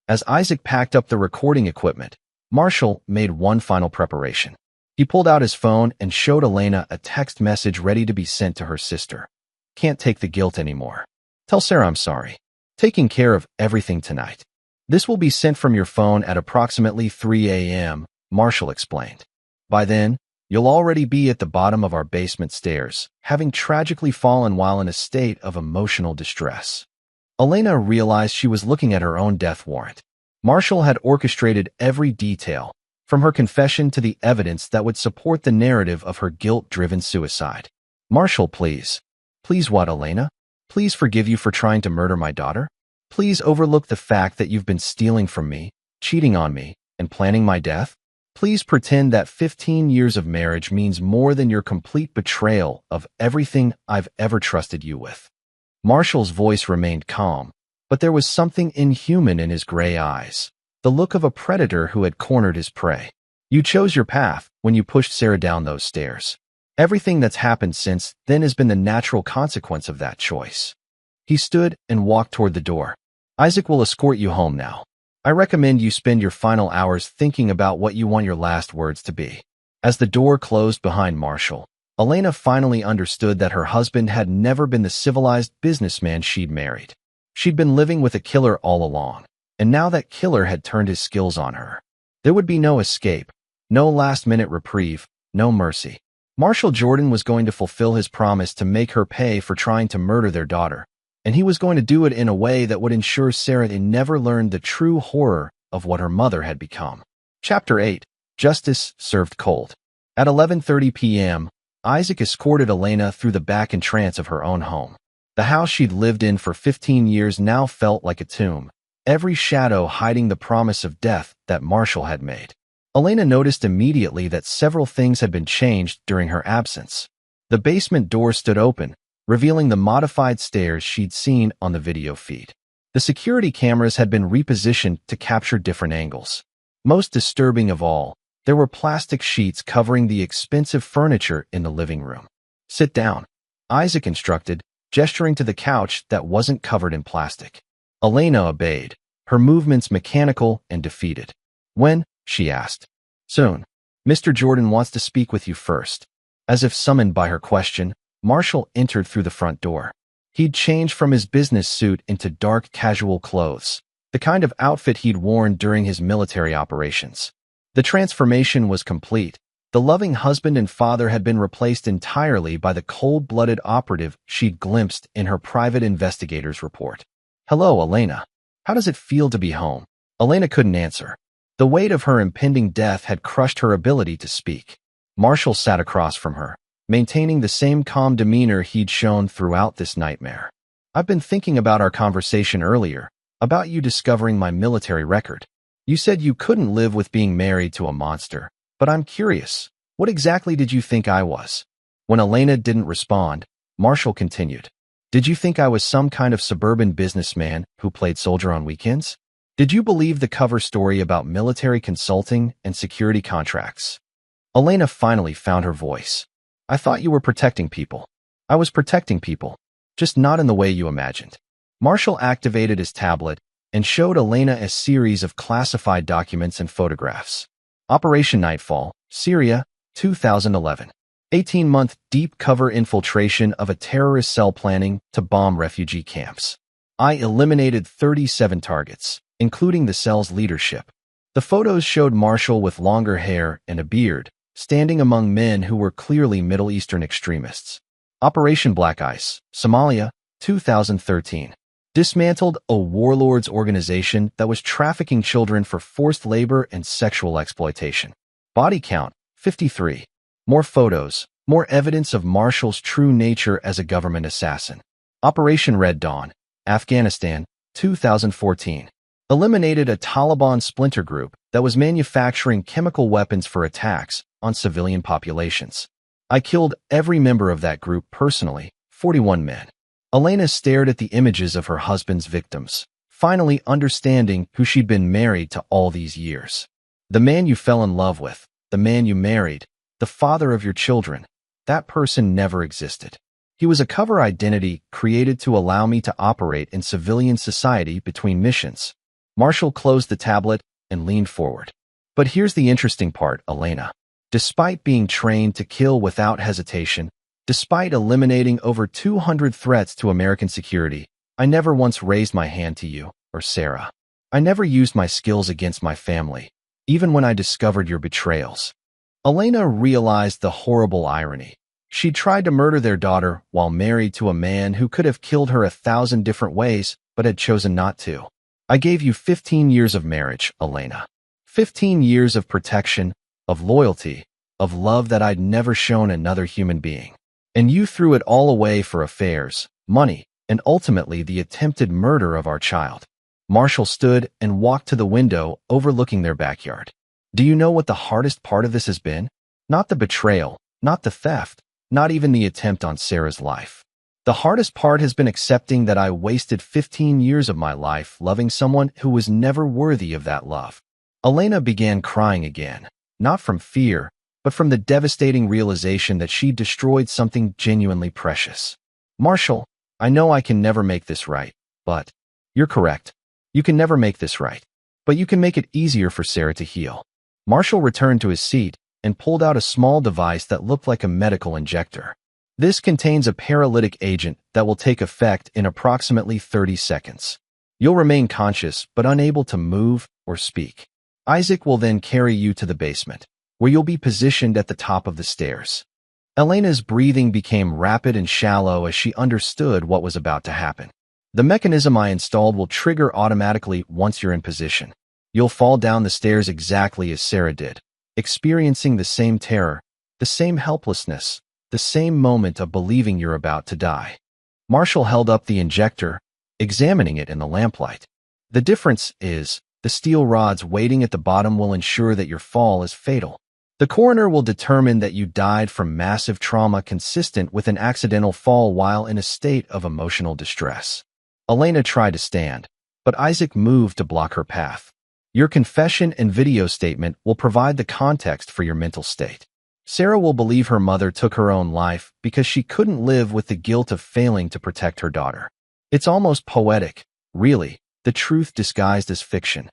As Isaac packed up the recording equipment, Marshall made one final preparation. He pulled out his phone and showed Elena a text message ready to be sent to her sister. Can't take the guilt anymore. Tell Sarah I'm sorry. Taking care of everything tonight. This will be sent from your phone at approximately 3 a.m., Marshall explained. By then, you'll already be at the bottom of our basement stairs, having tragically fallen while in a state of emotional distress. Elena realized she was looking at her own death warrant. Marshall had orchestrated every detail, from her confession to the evidence that would support the narrative of her guilt-driven suicide. Marshall, please. Please what, Elena? Please forgive you for trying to murder my daughter? Please overlook the fact that you've been stealing from me, cheating on me, and planning my death? Please pretend that 15 years of marriage means more than your complete betrayal of everything I've ever trusted you with. Marshall's voice remained calm, but there was something inhuman in his gray eyes, the look of a predator who had cornered his prey. You chose your path when you pushed Sarah down those stairs. Everything that's happened since then has been the natural consequence of that choice. He stood and walked toward the door. Isaac will escort you home now. I recommend you spend your final hours thinking about what you want your last words to be. As the door closed behind Marshall, Elena finally understood that her husband had never been the civilized businessman she'd married. She'd been living with a killer all along, and now that killer had turned his skills on her. There would be no escape, no last-minute reprieve, no mercy. Marshall Jordan was going to fulfill his promise to make her pay for trying to murder their daughter, and he was going to do it in a way that would ensure Sarah never learned the true horror of what her mother had become. Chapter 8. Justice Served Cold. At 11:30 p.m., Isaac escorted Elena through the back entrance of her own home. The house she'd lived in for 15 years now felt like a tomb, every shadow hiding the promise of death that Marshall had made. Elena noticed immediately that several things had been changed during her absence. The basement door stood open, revealing the modified stairs she'd seen on the video feed. The security cameras had been repositioned to capture different angles. Most disturbing of all, there were plastic sheets covering the expensive furniture in the living room. Sit down, Isaac instructed, gesturing to the couch that wasn't covered in plastic. Elena obeyed, her movements mechanical and defeated. When? She asked. Soon. Mr. Jordan wants to speak with you first. As if summoned by her question, Marshall entered through the front door. He'd changed from his business suit into dark casual clothes, the kind of outfit he'd worn during his military operations. The transformation was complete. The loving husband and father had been replaced entirely by the cold-blooded operative she'd glimpsed in her private investigator's report. Hello, Elena. How does it feel to be home? Elena couldn't answer. The weight of her impending death had crushed her ability to speak. Marshall sat across from her, maintaining the same calm demeanor he'd shown throughout this nightmare. I've been thinking about our conversation earlier, about you discovering my military record. You said you couldn't live with being married to a monster, but I'm curious, what exactly did you think I was? When Elena didn't respond, Marshall continued. Did you think I was some kind of suburban businessman who played soldier on weekends? Did you believe the cover story about military consulting and security contracts? Elena finally found her voice. I thought you were protecting people. I was protecting people, just not in the way you imagined. Marshall activated his tablet and showed Elena a series of classified documents and photographs. Operation Nightfall, Syria, 2011. 18-month deep cover infiltration of a terrorist cell planning to bomb refugee camps. I eliminated 37 targets, including the cell's leadership. The photos showed Marshall with longer hair and a beard, standing among men who were clearly Middle Eastern extremists. Operation Black Ice, Somalia, 2013. Dismantled a warlord's organization that was trafficking children for forced labor and sexual exploitation. Body count, 53. More photos, more evidence of Marshall's true nature as a government assassin. Operation Red Dawn, Afghanistan, 2014. Eliminated a Taliban splinter group that was manufacturing chemical weapons for attacks on civilian populations. I killed every member of that group personally, 41 men. Elena stared at the images of her husband's victims, finally understanding who she'd been married to all these years. The man you fell in love with, the man you married, the father of your children, that person never existed. He was a cover identity created to allow me to operate in civilian society between missions. Marshall closed the tablet and leaned forward. But here's the interesting part, Elena. Despite being trained to kill without hesitation, despite eliminating over 200 threats to American security, I never once raised my hand to you or Sarah. I never used my skills against my family, even when I discovered your betrayals. Elena realized the horrible irony. She tried to murder their daughter while married to a man who could have killed her 1,000 different ways, but had chosen not to. I gave you 15 years of marriage, Elena. 15 years of protection, of loyalty, of love that I'd never shown another human being. And you threw it all away for affairs, money, and ultimately the attempted murder of our child. Marshall stood and walked to the window overlooking their backyard. Do you know what the hardest part of this has been? Not the betrayal, not the theft, not even the attempt on Sarah's life. The hardest part has been accepting that I wasted 15 years of my life loving someone who was never worthy of that love. Elena began crying again, not from fear, but from the devastating realization that she destroyed something genuinely precious. Marshall, I know I can never make this right, but you're correct. You can never make this right, but you can make it easier for Sarah to heal. Marshall returned to his seat and pulled out a small device that looked like a medical injector. This contains a paralytic agent that will take effect in approximately 30 seconds. You'll remain conscious but unable to move or speak. Isaac will then carry you to the basement, where you'll be positioned at the top of the stairs. Elena's breathing became rapid and shallow as she understood what was about to happen. The mechanism I installed will trigger automatically once you're in position. You'll fall down the stairs exactly as Sarah did, experiencing the same terror, the same helplessness, the same moment of believing you're about to die. Marshall held up the injector, examining it in the lamplight. The difference is, the steel rods waiting at the bottom will ensure that your fall is fatal. The coroner will determine that you died from massive trauma consistent with an accidental fall while in a state of emotional distress. Elena tried to stand, but Isaac moved to block her path. Your confession and video statement will provide the context for your mental state. Sarah will believe her mother took her own life because she couldn't live with the guilt of failing to protect her daughter. It's almost poetic, really, the truth disguised as fiction.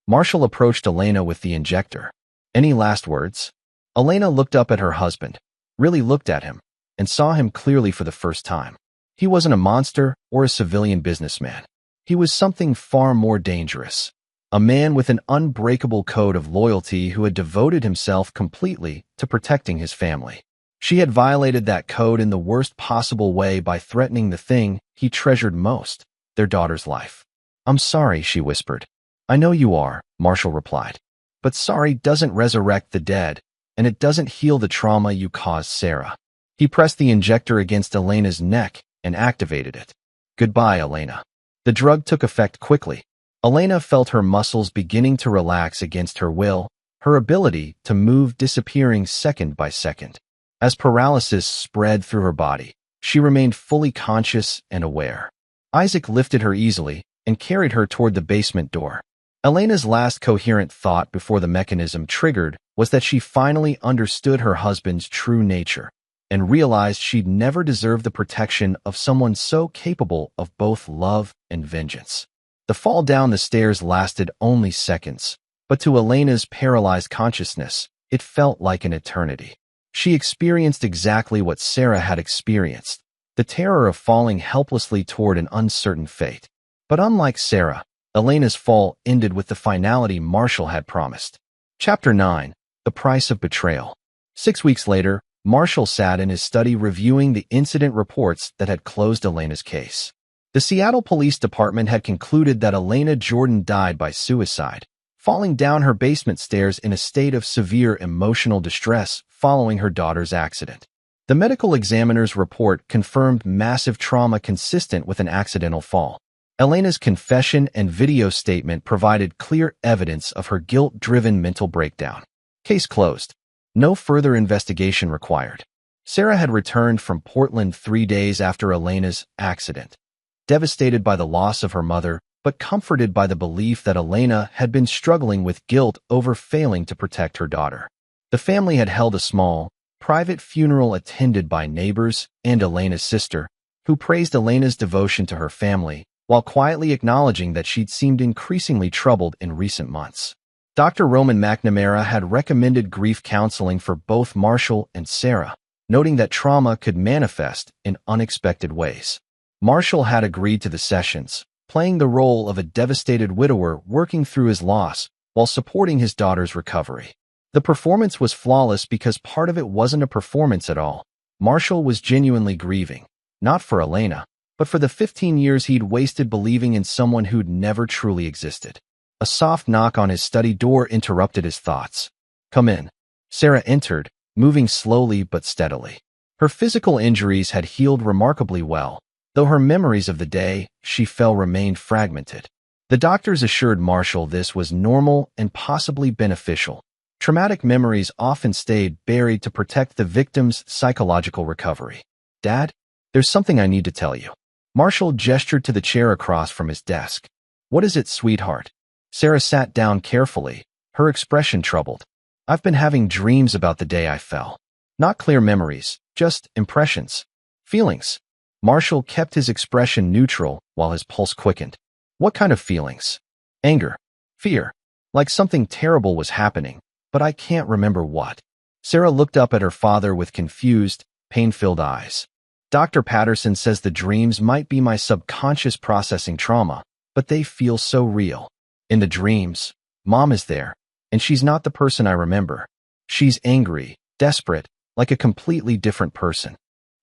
Marshall approached Elena with the injector. Any last words? Elena looked up at her husband, really looked at him, and saw him clearly for the first time. He wasn't a monster or a civilian businessman. He was something far more dangerous. A man with an unbreakable code of loyalty who had devoted himself completely to protecting his family. She had violated that code in the worst possible way by threatening the thing he treasured most, their daughter's life. I'm sorry, she whispered. I know you are, Marshall replied. But sorry doesn't resurrect the dead, and it doesn't heal the trauma you caused Sarah. He pressed the injector against Elena's neck and activated it. Goodbye, Elena. The drug took effect quickly. Elena felt her muscles beginning to relax against her will, her ability to move disappearing second by second. As paralysis spread through her body, she remained fully conscious and aware. Isaac lifted her easily and carried her toward the basement door. Elena's last coherent thought before the mechanism triggered was that she finally understood her husband's true nature and realized she'd never deserved the protection of someone so capable of both love and vengeance. The fall down the stairs lasted only seconds, but to Elena's paralyzed consciousness, it felt like an eternity. She experienced exactly what Sarah had experienced, the terror of falling helplessly toward an uncertain fate. But unlike Sarah, Elena's fall ended with the finality Marshall had promised. Chapter 9. The Price of Betrayal. 6 weeks later, Marshall sat in his study reviewing the incident reports that had closed Elena's case. The Seattle Police Department had concluded that Elena Jordan died by suicide, falling down her basement stairs in a state of severe emotional distress following her daughter's accident. The medical examiner's report confirmed massive trauma consistent with an accidental fall. Elena's confession and video statement provided clear evidence of her guilt-driven mental breakdown. Case closed. No further investigation required. Sarah had returned from Portland 3 days after Elena's accident. Devastated by the loss of her mother, but comforted by the belief that Elena had been struggling with guilt over failing to protect her daughter. The family had held a small, private funeral attended by neighbors and Elena's sister, who praised Elena's devotion to her family, while quietly acknowledging that she'd seemed increasingly troubled in recent months. Dr. Roman McNamara had recommended grief counseling for both Marshall and Sarah, noting that trauma could manifest in unexpected ways. Marshall had agreed to the sessions, playing the role of a devastated widower working through his loss while supporting his daughter's recovery. The performance was flawless because part of it wasn't a performance at all. Marshall was genuinely grieving, not for Elena, but for the 15 years he'd wasted believing in someone who'd never truly existed. A soft knock on his study door interrupted his thoughts. "Come in." Sarah entered, moving slowly but steadily. Her physical injuries had healed remarkably well, though her memories of the day she fell remained fragmented. The doctors assured Marshall this was normal and possibly beneficial. Traumatic memories often stayed buried to protect the victim's psychological recovery. "Dad, there's something I need to tell you." Marshall gestured to the chair across from his desk. "What is it, sweetheart?" Sarah sat down carefully, her expression troubled. "I've been having dreams about the day I fell. Not clear memories, just impressions. Feelings." Marshall kept his expression neutral while his pulse quickened. "What kind of feelings?" "Anger. Fear. Like something terrible was happening, but I can't remember what." Sarah looked up at her father with confused, pain-filled eyes. "Dr. Patterson says the dreams might be my subconscious processing trauma, but they feel so real. In the dreams, Mom is there, and she's not the person I remember. She's angry, desperate, like a completely different person."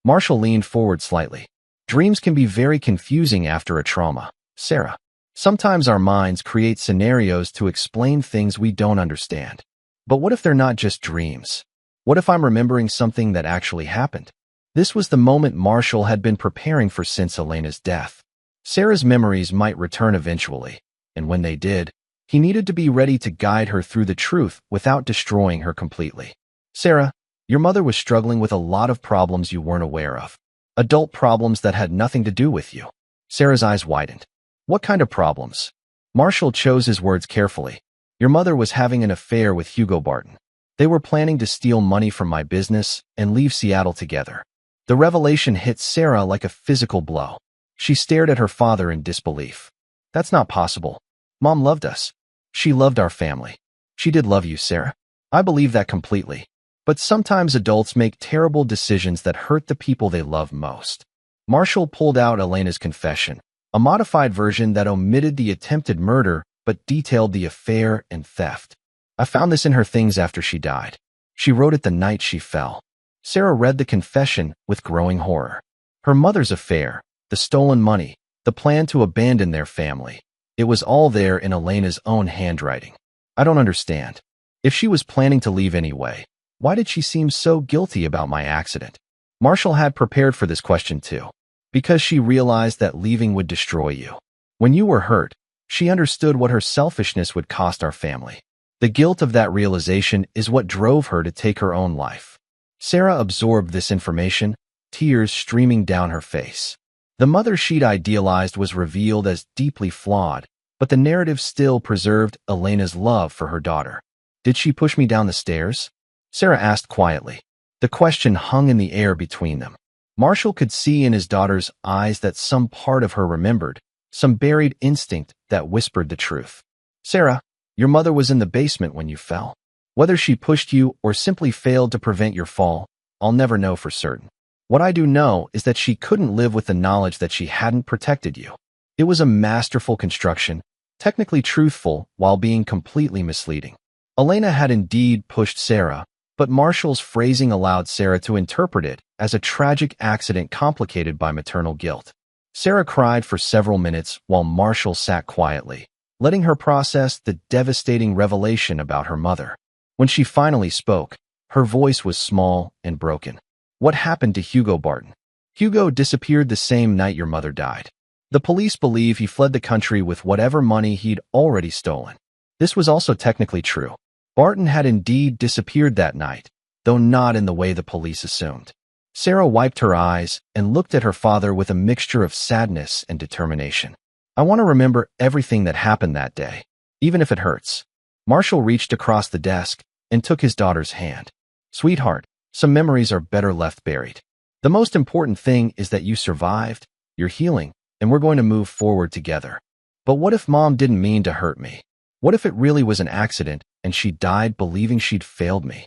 Marshall leaned forward slightly. "Dreams can be very confusing after a trauma, Sarah. Sometimes our minds create scenarios to explain things we don't understand. But what if they're not just dreams? What if I'm remembering something that actually happened?" This was the moment Marshall had been preparing for since Elena's death. Sarah's memories might return eventually, and when they did, he needed to be ready to guide her through the truth without destroying her completely. "Sarah, your mother was struggling with a lot of problems you weren't aware of. Adult problems that had nothing to do with you." Sarah's eyes widened. "What kind of problems?" Marshall chose his words carefully. "Your mother was having an affair with Hugo Barton. They were planning to steal money from my business and leave Seattle together." The revelation hit Sarah like a physical blow. She stared at her father in disbelief. "That's not possible. Mom loved us. She loved our family." "She did love you, Sarah. I believe that completely. But sometimes adults make terrible decisions that hurt the people they love most." Marshall pulled out Elena's confession, a modified version that omitted the attempted murder but detailed the affair and theft. "I found this in her things after she died. She wrote it the night she fell." Sarah read the confession with growing horror. Her mother's affair, the stolen money, the plan to abandon their family. It was all there in Elena's own handwriting. "I don't understand. If she was planning to leave anyway, why did she seem so guilty about my accident?" Marshall had prepared for this question too. "Because she realized that leaving would destroy you. When you were hurt, she understood what her selfishness would cost our family. The guilt of that realization is what drove her to take her own life." Sarah absorbed this information, tears streaming down her face. The mother she'd idealized was revealed as deeply flawed, but the narrative still preserved Elena's love for her daughter. "Did she push me down the stairs?" Sarah asked quietly. The question hung in the air between them. Marshall could see in his daughter's eyes that some part of her remembered, some buried instinct that whispered the truth. "Sarah, your mother was in the basement when you fell. Whether she pushed you or simply failed to prevent your fall, I'll never know for certain. What I do know is that she couldn't live with the knowledge that she hadn't protected you." It was a masterful construction, technically truthful while being completely misleading. Elena had indeed pushed Sarah, but Marshall's phrasing allowed Sarah to interpret it as a tragic accident complicated by maternal guilt. Sarah cried for several minutes while Marshall sat quietly, letting her process the devastating revelation about her mother. When she finally spoke, her voice was small and broken. "What happened to Hugo Barton?" "Hugo disappeared the same night your mother died. The police believe he fled the country with whatever money he'd already stolen." This was also technically true. Barton had indeed disappeared that night, though not in the way the police assumed. Sarah wiped her eyes and looked at her father with a mixture of sadness and determination. I want to remember everything that happened that day, even if it hurts. Marshall reached across the desk and took his daughter's hand. Sweetheart, some memories are better left buried. The most important thing is that you survived, you're healing, and we're going to move forward together. But what if Mom didn't mean to hurt me? What if it really was an accident and she died believing she'd failed me?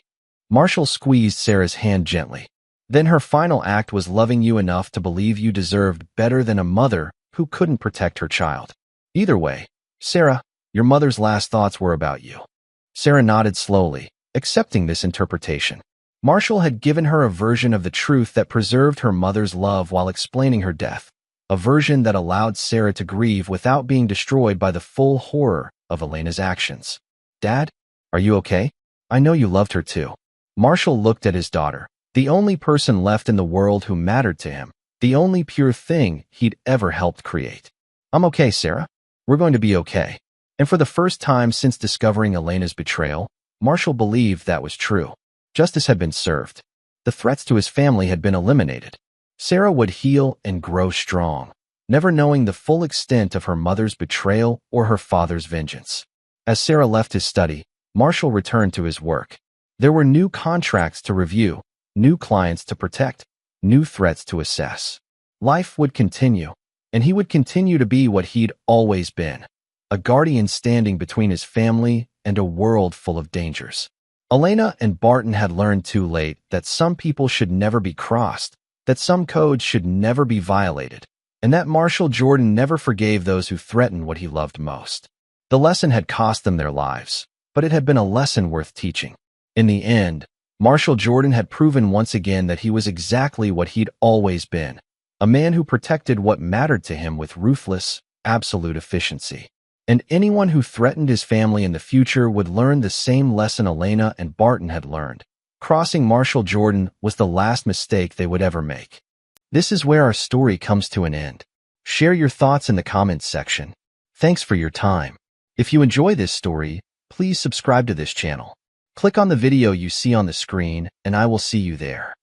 Marshall squeezed Sarah's hand gently. Then her final act was loving you enough to believe you deserved better than a mother who couldn't protect her child. Either way, Sarah, your mother's last thoughts were about you. Sarah nodded slowly, accepting this interpretation. Marshall had given her a version of the truth that preserved her mother's love while explaining her death, a version that allowed Sarah to grieve without being destroyed by the full horror of Elena's actions. Dad, are you okay? I know you loved her too. Marshall looked at his daughter, the only person left in the world who mattered to him, the only pure thing he'd ever helped create. I'm okay, Sarah. We're going to be okay. And for the first time since discovering Elena's betrayal, Marshall believed that was true. Justice had been served. The threats to his family had been eliminated. Sarah would heal and grow strong, never knowing the full extent of her mother's betrayal or her father's vengeance. As Sarah left his study, Marshall returned to his work. There were new contracts to review, new clients to protect, new threats to assess. Life would continue, and he would continue to be what he'd always been, a guardian standing between his family and a world full of dangers. Elena and Barton had learned too late that some people should never be crossed, that some codes should never be violated, and that Marshall Jordan never forgave those who threatened what he loved most. The lesson had cost them their lives, but it had been a lesson worth teaching. In the end, Marshall Jordan had proven once again that he was exactly what he'd always been, a man who protected what mattered to him with ruthless, absolute efficiency. And anyone who threatened his family in the future would learn the same lesson Elena and Barton had learned. Crossing Marshall Jordan was the last mistake they would ever make. This is where our story comes to an end. Share your thoughts in the comments section. Thanks for your time. If you enjoy this story, please subscribe to this channel. Click on the video you see on the screen, and I will see you there.